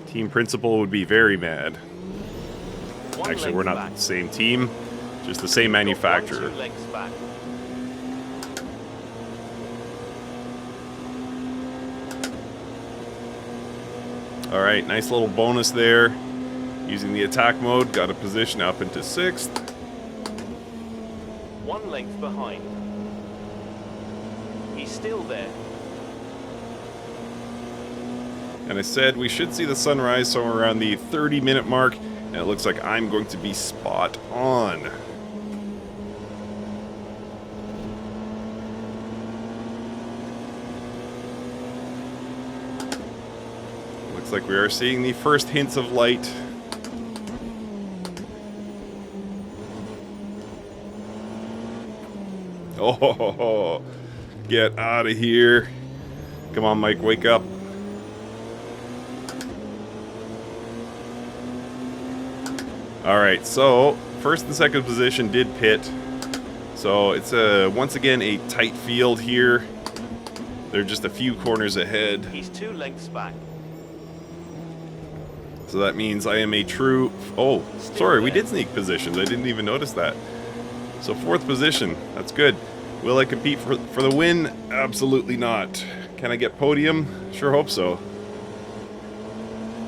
[SPEAKER 1] Team principal would be very mad.
[SPEAKER 2] One
[SPEAKER 1] Actually,
[SPEAKER 2] length
[SPEAKER 1] we're not
[SPEAKER 2] back.
[SPEAKER 1] the same team, just the same manufacturer.
[SPEAKER 2] 2 lengths back.
[SPEAKER 1] Alright, nice little bonus there. Using the attack mode, got a position up into 6th.
[SPEAKER 2] 1 length behind. He's still there.
[SPEAKER 1] And I said we should see the sunrise somewhere around the 30-minute mark, and it looks like I'm going to be spot on. Looks like we are seeing the first hints of light. Oh, get out of here. Come on, Mike, wake up. Alright, so first and second position did pit. So it's once again a tight field here. They're just a few corners ahead.
[SPEAKER 2] He's 2 lengths back.
[SPEAKER 1] So that means I am a true... Oh, sorry, we did sneak positions. I didn't even notice that. So 4th position, that's good. Will I compete for the win? Absolutely not. Can I get podium? Sure hope so.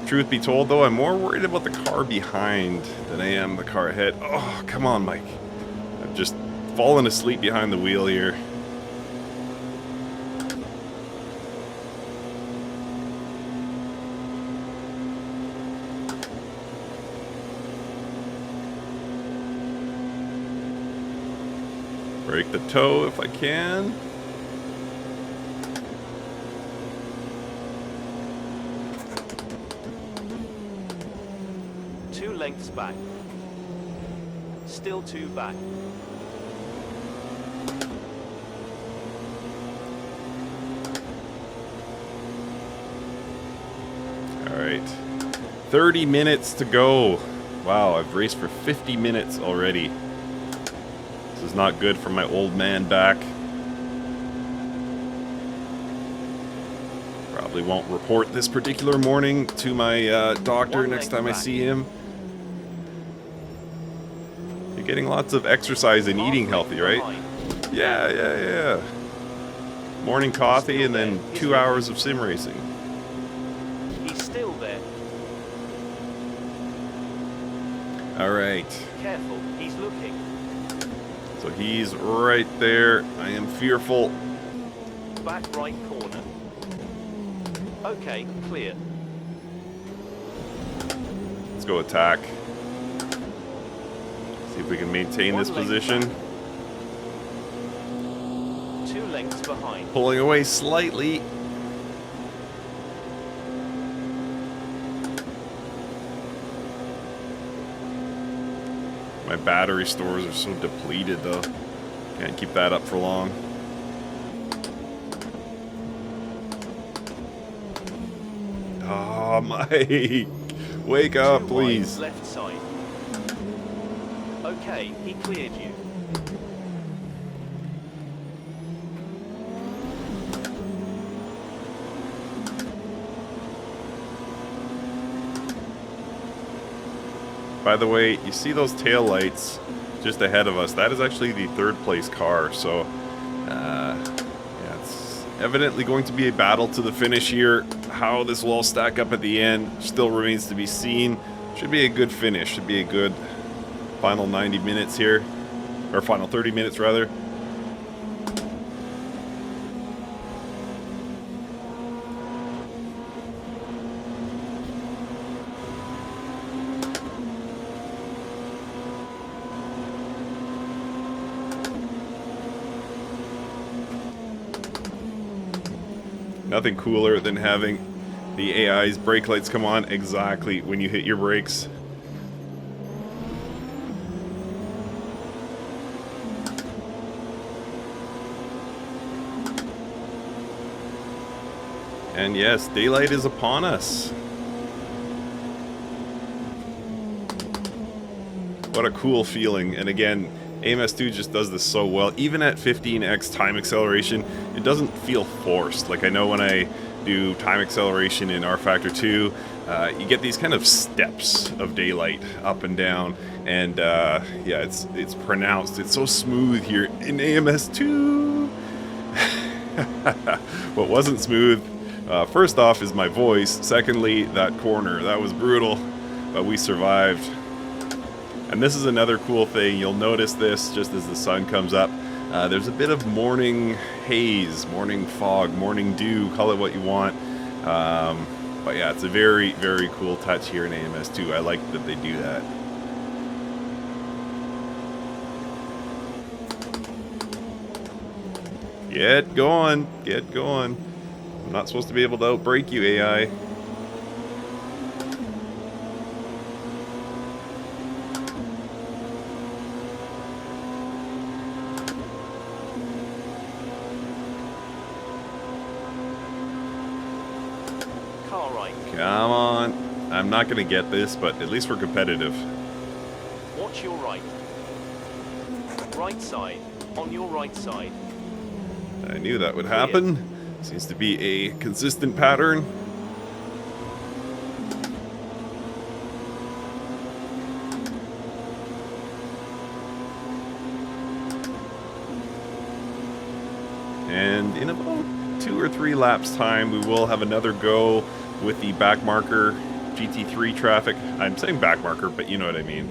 [SPEAKER 1] Truth be told, though, I'm more worried about the car behind than I am the car ahead. Oh, come on, Mike. I've just fallen asleep behind the wheel here. Break the toe if I can.
[SPEAKER 2] Lengths back. Still 2 back.
[SPEAKER 1] 30 minutes to go. Wow, I've raced for 50 minutes already. This is not good for my old man back. Probably won't report this particular morning to my doctor next time I see him. You're getting lots of exercise and eating healthy, right? Yeah. Morning coffee and then 2 hours of sim racing.
[SPEAKER 2] He's still there.
[SPEAKER 1] All right.
[SPEAKER 2] Careful, he's looking.
[SPEAKER 1] So he's right there. I am fearful.
[SPEAKER 2] Back right corner. Okay, clear.
[SPEAKER 1] Let's go attack. See if we can maintain this position.
[SPEAKER 2] 2 lengths behind.
[SPEAKER 1] Pulling away slightly. My battery stores are so depleted though. Can't keep that up for long. Oh, Mike. Wake up, please.
[SPEAKER 2] Left side. Okay, he cleared you.
[SPEAKER 1] By the way, you see those tail lights just ahead of us? That is actually the 3rd place car. So, yeah, it's evidently going to be a battle to the finish here. How this will all stack up at the end still remains to be seen. Should be a good finish. Should be a good final 90 minutes here. Or final 30 minutes, rather. Nothing cooler than having the AI's brake lights come on exactly when you hit your brakes. And yes, daylight is upon us. What a cool feeling. And again, AMS2 just does this so well. Even at 15x time acceleration, it doesn't feel forced. Like I know when I do time acceleration in R Factor 2, you get these kind of steps of daylight up and down. And yeah, it's pronounced. It's so smooth here in AMS2. What wasn't smooth, first off, is my voice. Secondly, that corner. That was brutal, but we survived. And this is another cool thing. You'll notice this just as the sun comes up. There's a bit of morning haze, morning fog, morning dew, call it what you want. But yeah, it's a very, very cool touch here in AMS2. I like that they do that. Get going, get going. I'm not supposed to be able to outbrake you, AI.
[SPEAKER 2] Car right.
[SPEAKER 1] Come on. I'm not going to get this, but at least we're competitive.
[SPEAKER 2] Watch your right. Right side. On your right side.
[SPEAKER 1] I knew that would happen. Seems to be a consistent pattern. And in about 2 or 3 laps time, we will have another go with the backmarker GT3 traffic. I'm saying backmarker, but you know what I mean.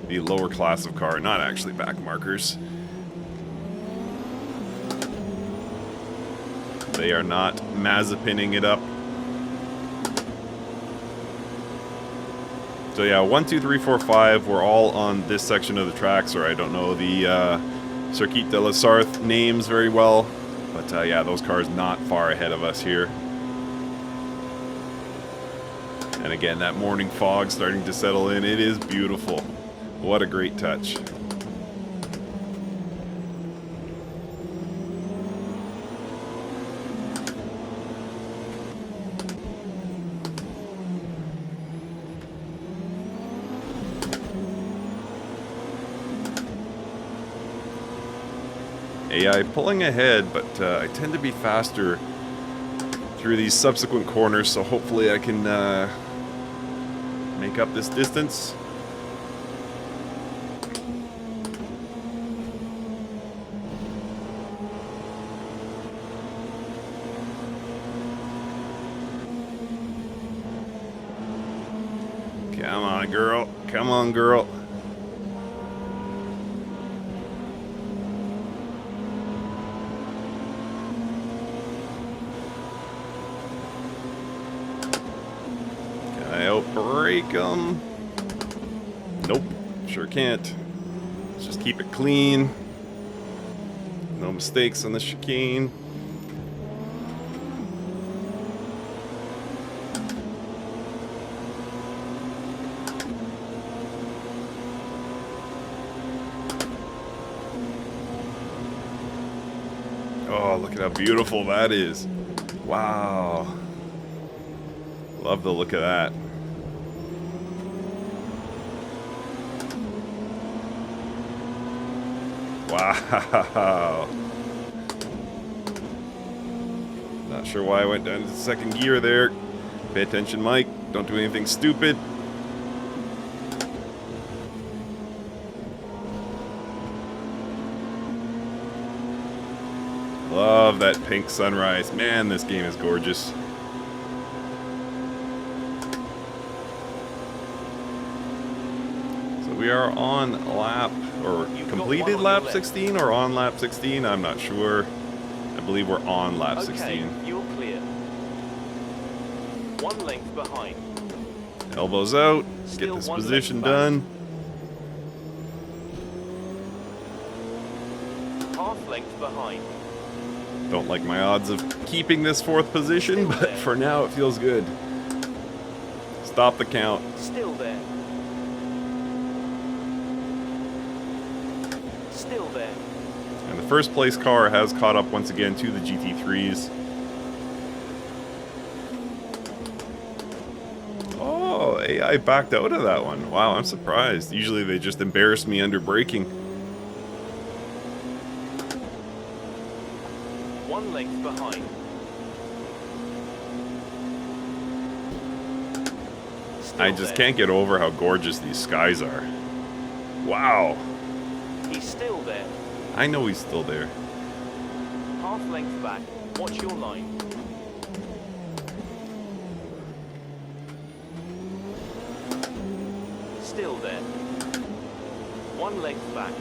[SPEAKER 1] The lower class of car, not actually backmarkers. They are not Mazepinning it up. So yeah, 1, 2, 3, 4, 5. We're all on this section of the track. Sorry, I don't know the Circuit de la Sarthe names very well. But yeah, those cars not far ahead of us here. And again, that morning fog starting to settle in. It is beautiful. What a great touch. AI pulling ahead, but I tend to be faster through these subsequent corners, so hopefully I can make up this distance. Come on, girl. Come on, girl. Can I outbrake them? Nope. Sure can't. Let's just keep it clean. No mistakes on the chicane. Oh, look at how beautiful that is. Wow. Love the look of that. Wow. Not sure why I went down to the second gear there. Pay attention, Mike. Don't do anything stupid. Love that pink sunrise. Man, this game is gorgeous. So we are on lap, or completed lap 16, or on lap 16. I'm not sure. I believe we're on lap 16.
[SPEAKER 2] You're clear. One length behind.
[SPEAKER 1] Elbows out.
[SPEAKER 2] Still
[SPEAKER 1] Get this
[SPEAKER 2] one
[SPEAKER 1] position
[SPEAKER 2] length back.
[SPEAKER 1] done.
[SPEAKER 2] Half length behind.
[SPEAKER 1] Don't like my odds of keeping this fourth position, but for now it feels good. Stop the count.
[SPEAKER 2] Still there. Still there.
[SPEAKER 1] And the first place car has caught up once again to the GT3s. Oh, AI backed out of that one. Wow, I'm surprised. Usually they just embarrass me under braking.
[SPEAKER 2] One length behind. Still
[SPEAKER 1] I just
[SPEAKER 2] there.
[SPEAKER 1] can't get over how gorgeous these skies are. Wow.
[SPEAKER 2] He's still there.
[SPEAKER 1] I know he's still there.
[SPEAKER 2] Half length back. Watch your line. Still there. One length back.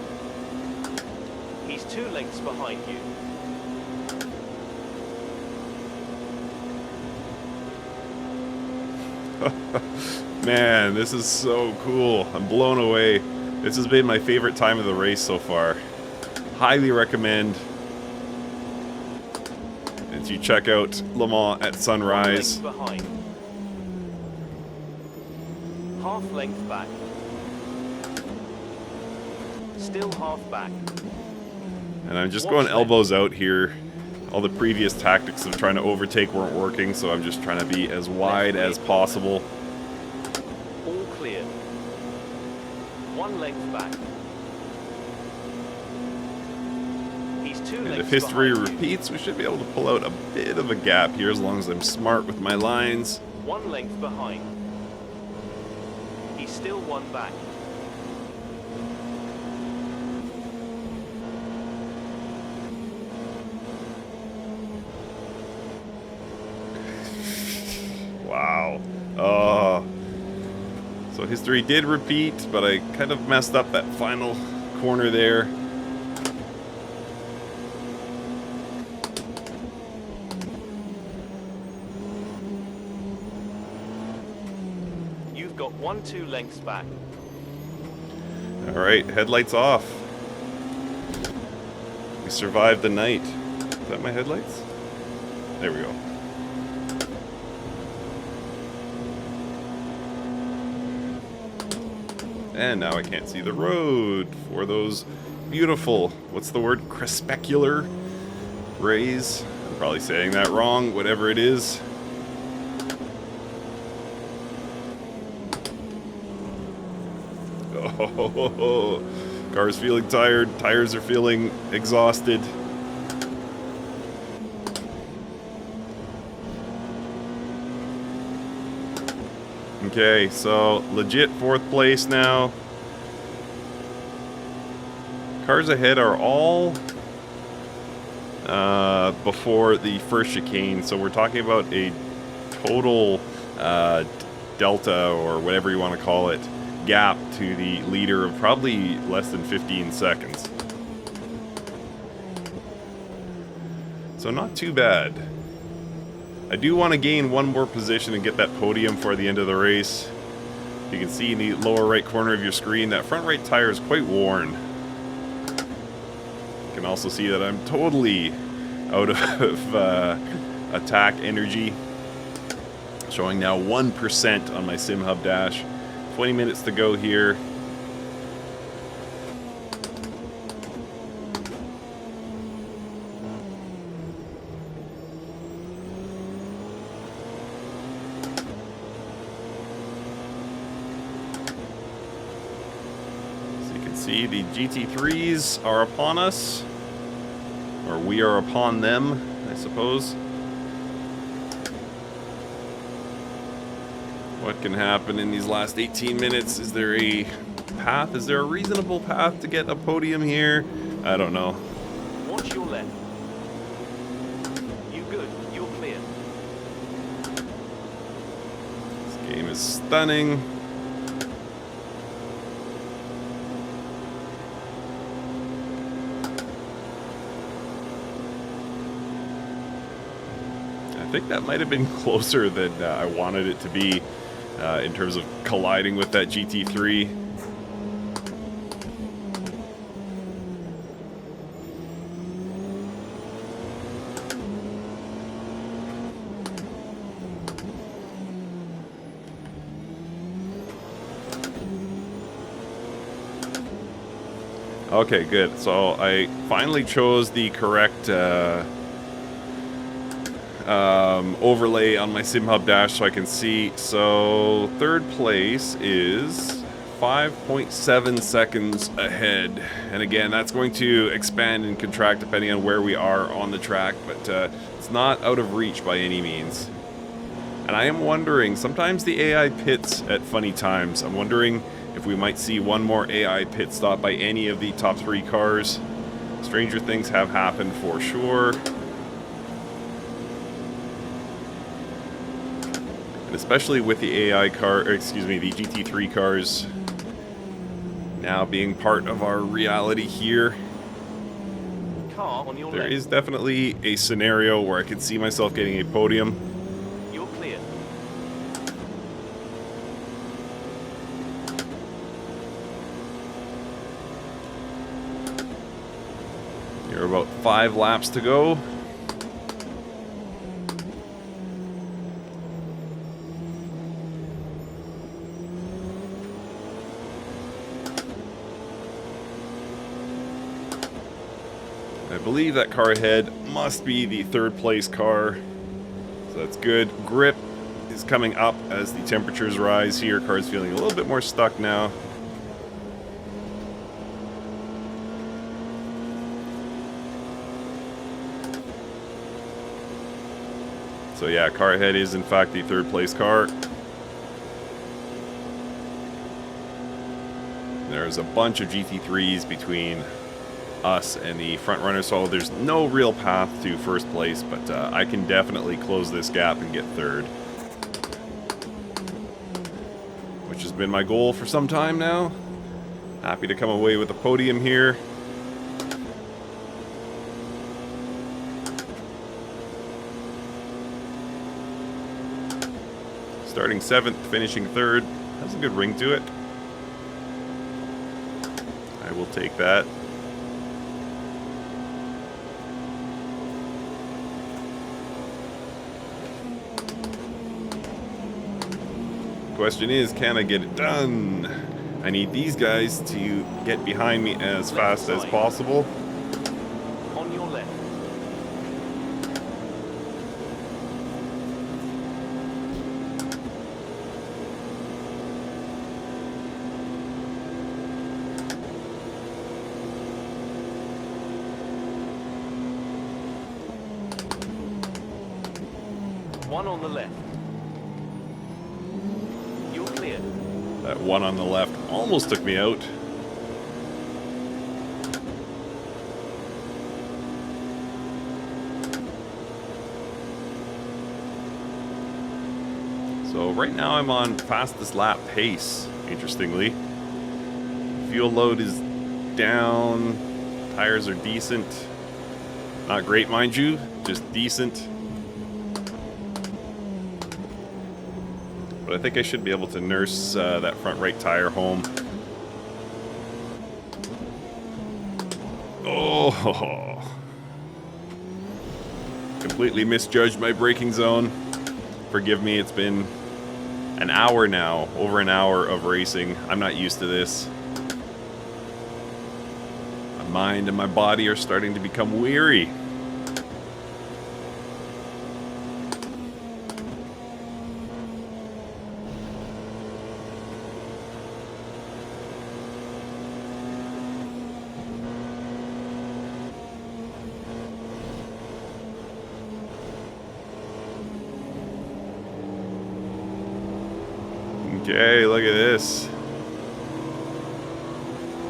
[SPEAKER 2] He's 2 lengths behind you.
[SPEAKER 1] Man, this is so cool. I'm blown away. This has been my favorite time of the race so far. Highly recommend that you check out Le Mans at sunrise.
[SPEAKER 2] 1 length behind. Half length back. Still half back.
[SPEAKER 1] And I'm just going elbows out here. All the previous tactics of trying to overtake weren't working, so I'm just trying to be as wide as possible.
[SPEAKER 2] All clear. 1 length back. He's 2
[SPEAKER 1] And
[SPEAKER 2] lengths
[SPEAKER 1] if history
[SPEAKER 2] behind you.
[SPEAKER 1] repeats, we should be able to pull out a bit of a gap here as long as I'm smart with my lines.
[SPEAKER 2] 1 length behind. He's still 1 back.
[SPEAKER 1] Wow. Oh. So history did repeat, but I kind of messed up that final corner there.
[SPEAKER 2] You've got 1-2 lengths back.
[SPEAKER 1] All right, headlights off. We survived the night. Is that my headlights? There we go. And now I can't see the road for those beautiful, what's the word, crepuscular rays. I'm probably saying that wrong, whatever it is. Oh, car's feeling tired, tires are feeling exhausted. Okay, so legit 4th place now. Cars ahead are all before the first chicane, so we're talking about a total delta, or whatever you want to call it, gap to the leader of probably less than 15 seconds. So not too bad. I do want to gain one more position and get that podium for the end of the race. You can see in the lower right corner of your screen that front right tire is quite worn. You can also see that I'm totally out of attack energy. Showing now 1% on my Sim Hub dash. 20 minutes to go here. See, the GT3s are upon us, or we are upon them, I suppose. What can happen in these last 18 minutes? Is there a path? Is there a reasonable path to get a podium here? I don't know.
[SPEAKER 2] Watch your left. You good. You're clear.
[SPEAKER 1] This game is stunning. I think that might have been closer than I wanted it to be in terms of colliding with that GT3. Okay, good. So I finally chose the correct overlay on my Sim Hub dash so I can see. So 3rd place is 5.7 seconds ahead, and again that's going to expand and contract depending on where we are on the track, but it's not out of reach by any means. And I am wondering, sometimes the AI pits at funny times. I'm wondering if we might see one more AI pit stop by any of the top 3 cars. Stranger things have happened for sure. Especially with the AI car, or excuse me, the GT3 cars now being part of our reality here.
[SPEAKER 2] Car on your
[SPEAKER 1] There
[SPEAKER 2] left.
[SPEAKER 1] is definitely a scenario where I could see myself getting a podium.
[SPEAKER 2] You're clear.
[SPEAKER 1] There are about 5 laps to go. I believe that car ahead must be the 3rd place car, so that's good. Grip is coming up as the temperatures rise here. Car's feeling a little bit more stuck now. So yeah, car ahead is in fact the 3rd place car. There's a bunch of GT3s between us and the front runner, so there's no real path to 1st place, but I can definitely close this gap and get 3rd, which has been my goal for some time now. Happy to come away with a podium here. Starting 7th, finishing 3rd. Has a good ring to it. I will take that. Question is, can I get it done? I need these guys to get behind me as fast as possible.
[SPEAKER 2] On your left. One on the left. You're
[SPEAKER 1] That one on the left almost took me out. So right now I'm on fastest lap pace, interestingly. Fuel load is down. Tires are decent. Not great, mind you, just decent. But I think I should be able to nurse that front right tire home. Oh! Completely misjudged my braking zone. Forgive me, it's been an hour now, over an hour of racing. I'm not used to this. My mind and my body are starting to become weary. Okay, look at this.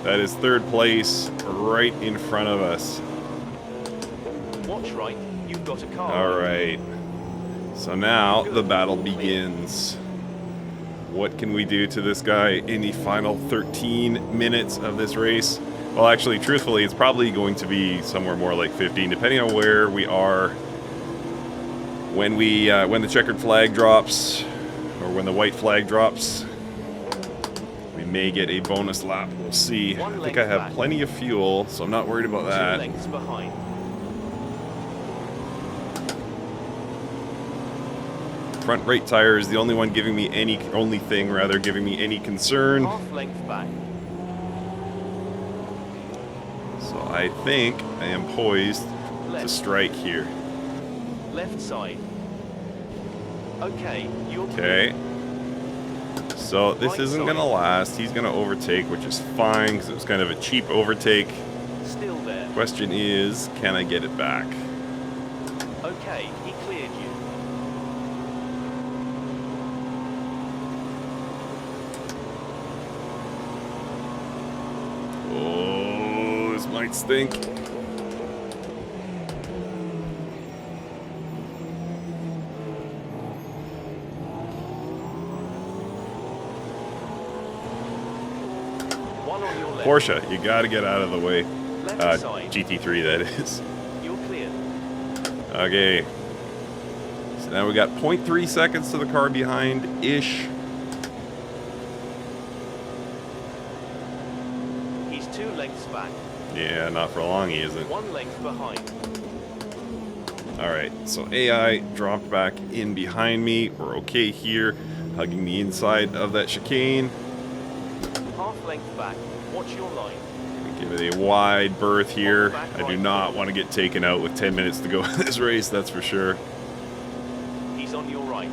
[SPEAKER 1] That is third place right in front of us.
[SPEAKER 2] Watch right, you've got a car.
[SPEAKER 1] Alright. So now the battle begins. What can we do to this guy in the final 13 minutes of this race? Well, actually, truthfully, it's probably going to be somewhere more like 15, depending on where we are when the checkered flag drops. Or when the white flag drops, we may get a bonus lap. We'll see. I think I have plenty of fuel, so I'm not worried about that.
[SPEAKER 2] 2 lengths behind.
[SPEAKER 1] Front right tire is the only one giving me any concern.
[SPEAKER 2] Half length back.
[SPEAKER 1] So I think I am poised to strike here.
[SPEAKER 2] Left side. Okay, you're
[SPEAKER 1] Okay. So this
[SPEAKER 2] Right
[SPEAKER 1] isn't
[SPEAKER 2] side.
[SPEAKER 1] going to last. He's going to overtake, which is fine because it was kind of a cheap overtake.
[SPEAKER 2] still there.
[SPEAKER 1] Question is, can I get it back?
[SPEAKER 2] Okay, he cleared you.
[SPEAKER 1] Oh, this might stink.
[SPEAKER 2] One on your left.
[SPEAKER 1] Porsche, you got to get out of the way.
[SPEAKER 2] Left side.
[SPEAKER 1] GT3, that is.
[SPEAKER 2] You're clear.
[SPEAKER 1] Okay. So now we got 0.3 seconds to the car behind-ish.
[SPEAKER 2] He's 2 lengths back.
[SPEAKER 1] Yeah, not for long, he isn't.
[SPEAKER 2] 1 length behind.
[SPEAKER 1] Alright, so AI dropped back in behind me. We're okay here. Hugging the inside of that chicane.
[SPEAKER 2] Half length back. Watch your line.
[SPEAKER 1] Give it a wide berth here. I do not want to get taken out with 10 minutes to go in this race, that's for sure.
[SPEAKER 2] He's on your right.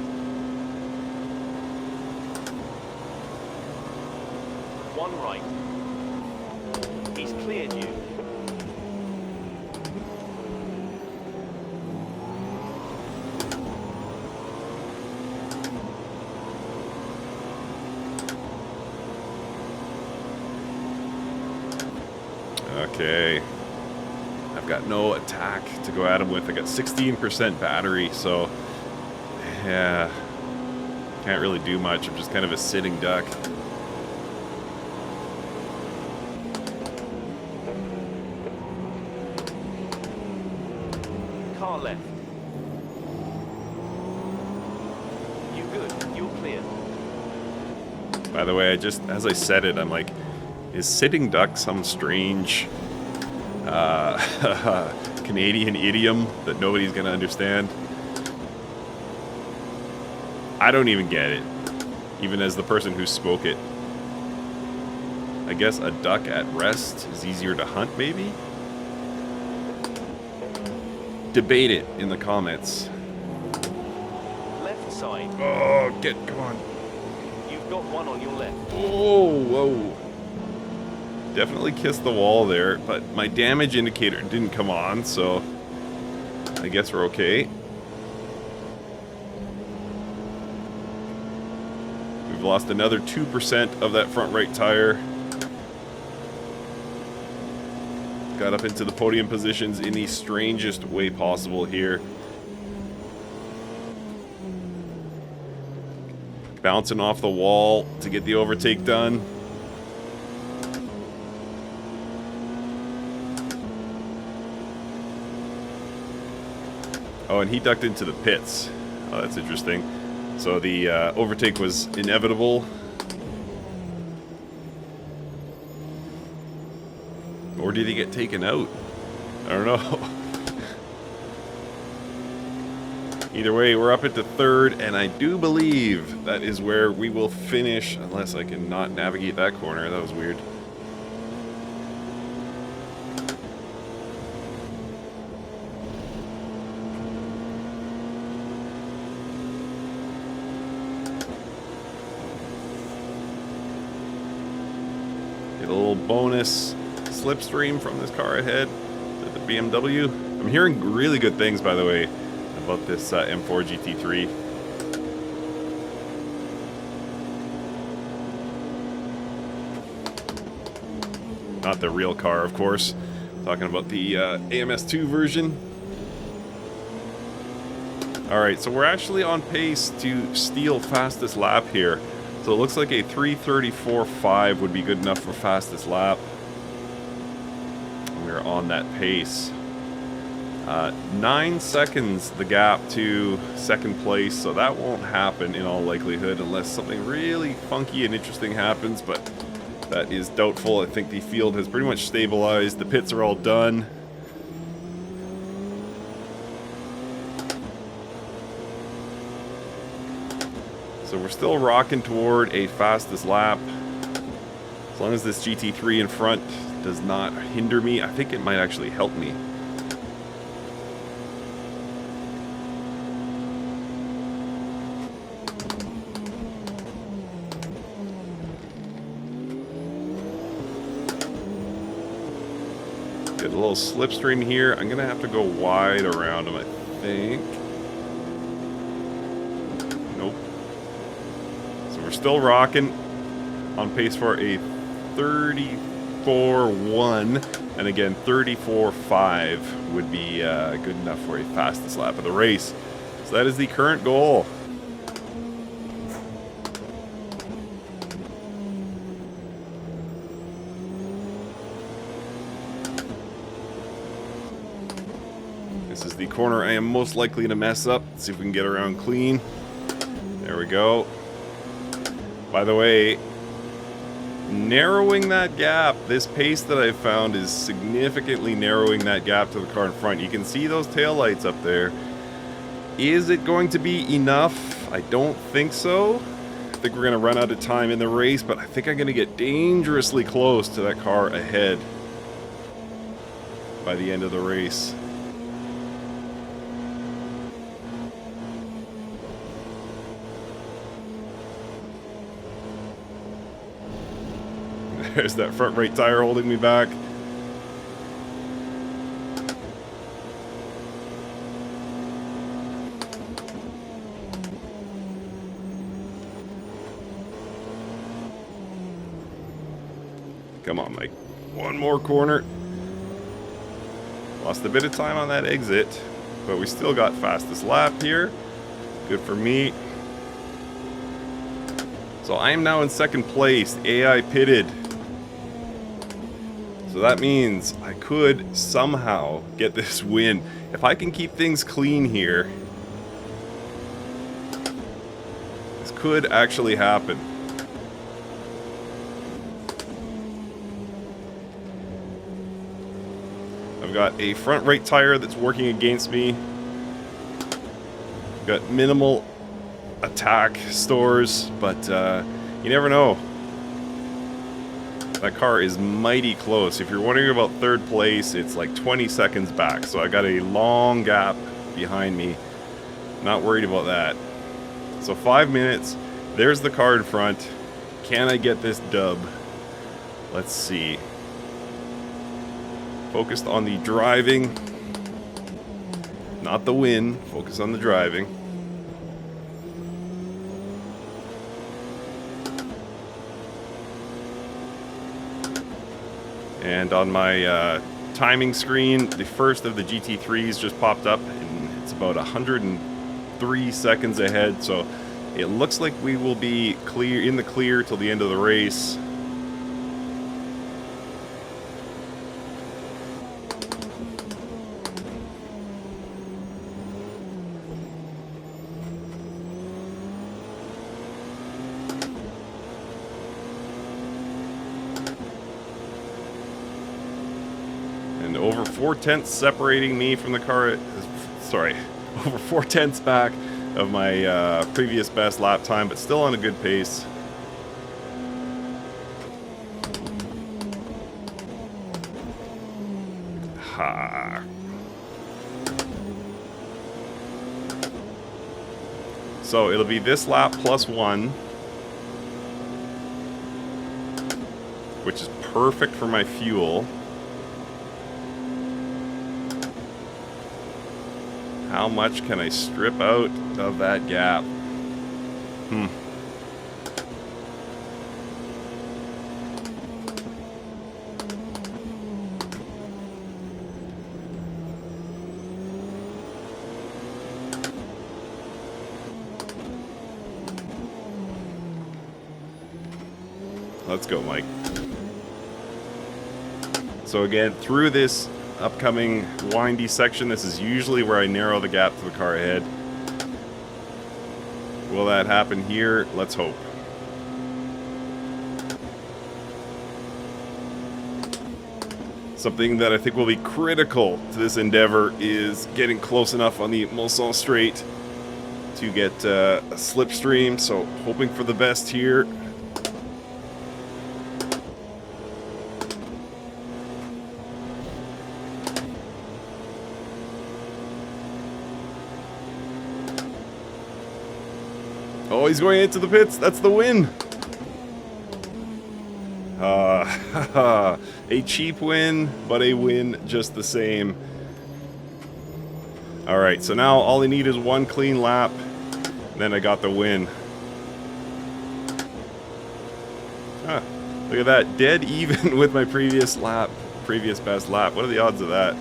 [SPEAKER 2] 1 right. He's cleared you.
[SPEAKER 1] Okay. I've got no attack to go at him with. I got 16% battery, so yeah, can't really do much. I'm just kind of a sitting duck.
[SPEAKER 2] Car left. You good? You're clear.
[SPEAKER 1] By the way, as I said it, I'm like, is sitting duck some strange Canadian idiom that nobody's gonna understand? I don't even get it, even as the person who spoke it. I guess a duck at rest is easier to hunt, maybe? Debate it in the comments.
[SPEAKER 2] Left side.
[SPEAKER 1] Oh, come on.
[SPEAKER 2] You've got 1 on your left.
[SPEAKER 1] Oh, whoa. Definitely kissed the wall there, but my damage indicator didn't come on, so I guess we're okay. We've We've lost another 2% of that front right tire. Got up into the podium positions in the strangest way possible here. Bouncing off the wall to get the overtake done. Oh, and he ducked into the pits. Oh, that's interesting. So the overtake was inevitable. Or did he get taken out? I don't know. Either way, we're up into third, and I do believe that is where we will finish, unless I can not navigate that corner. That was weird. Get a little bonus slipstream from this car ahead, the BMW. I'm hearing really good things, by the way, about this M4 GT3. Not the real car, of course. Talking about the AMS2 version. Alright, so we're actually on pace to steal fastest lap here. So it looks like a 3:34.5 would be good enough for fastest lap. We're on that pace. 9 seconds the gap to second place, so that won't happen in all likelihood unless something really funky and interesting happens, but that is doubtful. I think the field has pretty much stabilized. The pits are all done. So we're still rocking toward a fastest lap. As long as this GT3 in front does not hinder me, I think it might actually help me. Get a little slipstream here. I'm gonna have to go wide around him, I think. Nope. So we're still rocking, on pace for a 34.1, and again 34.5 would be good enough for a fastest lap of the race. So that is the current goal. This is the corner I am most likely to mess up. Let's see if we can get around clean. There we go. By the way, narrowing that gap, this pace that I've found is significantly narrowing that gap to the car in front. You can see those taillights up there. Is it going to be enough? I don't think so. I think we're going to run out of time in the race, but I think I'm going to get dangerously close to that car ahead by the end of the race. There's that front right tire holding me back. Come on, Mike. One more corner. Lost a bit of time on that exit, but we still got fastest lap here. Good for me. So I am now in second place, AI pitted. So that means I could somehow get this win. If I can keep things clean here, this could actually happen. I've got a front right tire that's working against me. I've got minimal attack stores, but you never know. That car is mighty close. If you're wondering about third place, it's like 20 seconds back. So I got a long gap behind me. Not worried about that. So 5 minutes. There's the car in front. Can I get this dub? Let's see. Focused on the driving. Not the win. Focus on the driving. And on my timing screen, the first of the GT3s just popped up, and it's about 103 seconds ahead. So it looks like we will be in the clear till the end of the race. And over 4/10 separating me from the car. Sorry, over 4/10 back of my previous best lap time, but still on a good pace. Ha. So it'll be this lap plus 1, which is perfect for my fuel. How much can I strip out of that gap? Let's go, Mike. So again, through this upcoming windy section, this is usually where I narrow the gap to the car ahead. Will that happen here? Let's hope. Something that I think will be critical to this endeavor is getting close enough on the Mulsanne straight to get a slipstream, so hoping for the best here. Oh, he's going into the pits. That's the win. A cheap win, but a win just the same. All right, so now all I need is one clean lap. Then I got the win. Look at that. Dead even with my previous best lap. What are the odds of that?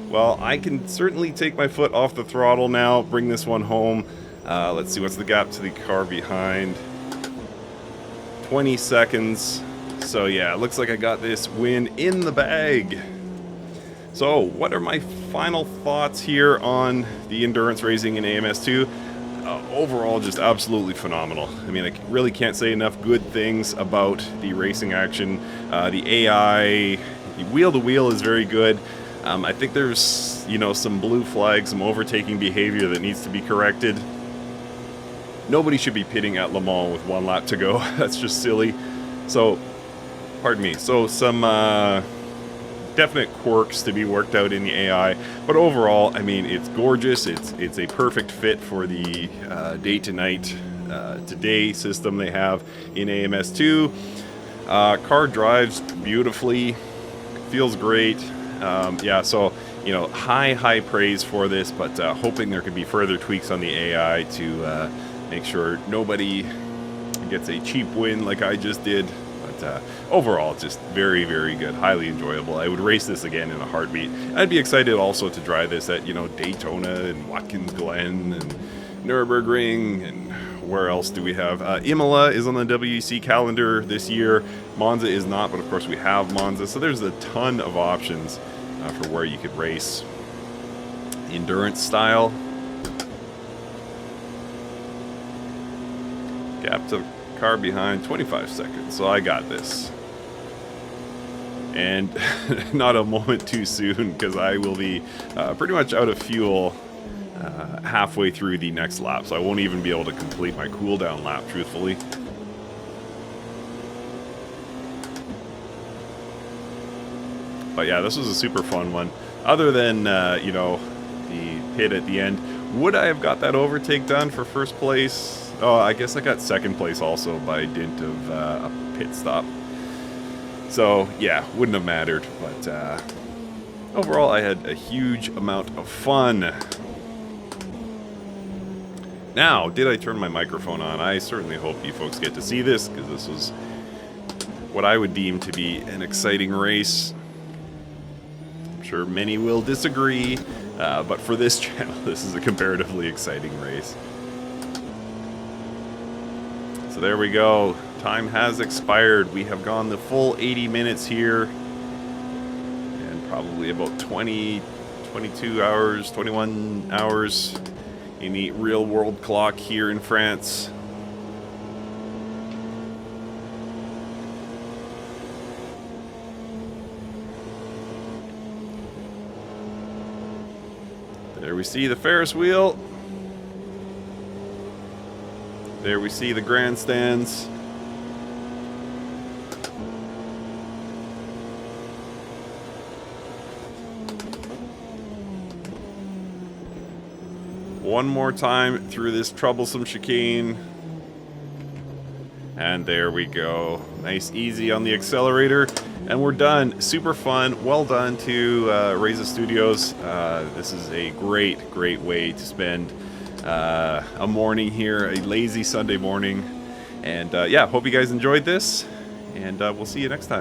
[SPEAKER 1] Well, I can certainly take my foot off the throttle now, bring this one home. Let's see, what's the gap to the car behind? 20 seconds. So yeah, it looks like I got this win in the bag. So what are my final thoughts here on the endurance racing in AMS2? Overall, just absolutely phenomenal. I mean, I really can't say enough good things about the racing action. The AI, wheel-to-wheel is very good. I think there's, some blue flags, some overtaking behavior that needs to be corrected. Nobody should be pitting at Le Mans with 1 lap to go. That's just silly. So, pardon me. So, some definite quirks to be worked out in the AI. But overall, I mean, it's gorgeous. It's a perfect fit for the day-to-night, today system they have in AMS2. Car drives beautifully. Feels great. Yeah, so, high praise for this, but hoping there could be further tweaks on the AI to make sure nobody gets a cheap win like I just did. But overall, just very, very good. Highly enjoyable. I would race this again in a heartbeat. I'd be excited also to try this at, Daytona and Watkins Glen and Nürburgring, and where else do we have? Imola is on the WEC calendar this year. Monza is not, but of course we have Monza. So there's a ton of options for where you could race endurance style. Gap to car behind, 25 seconds. So I got this. And not a moment too soon, because I will be pretty much out of fuel halfway through the next lap. So I won't even be able to complete my cool down lap, truthfully. But yeah, this was a super fun one. Other than, the pit at the end. Would I have got that overtake done for first place? Oh, I guess I got second place also by dint of a pit stop. So, yeah, wouldn't have mattered. But overall, I had a huge amount of fun. Now, did I turn my microphone on? I certainly hope you folks get to see this, because this was what I would deem to be an exciting race. I'm sure many will disagree, but for this channel, this is a comparatively exciting race. So there we go. Time has expired. We have gone the full 80 minutes here, and probably about 22 hours, 21 hours in the real world clock here in France. There we see the Ferris wheel. There we see the grandstands. One more time through this troublesome chicane. And there we go. Nice, easy on the accelerator. And we're done. Super fun. Well done to Reza Studios. This is a great way to spend a morning here, a lazy Sunday morning. And yeah, hope you guys enjoyed this. And we'll see you next time.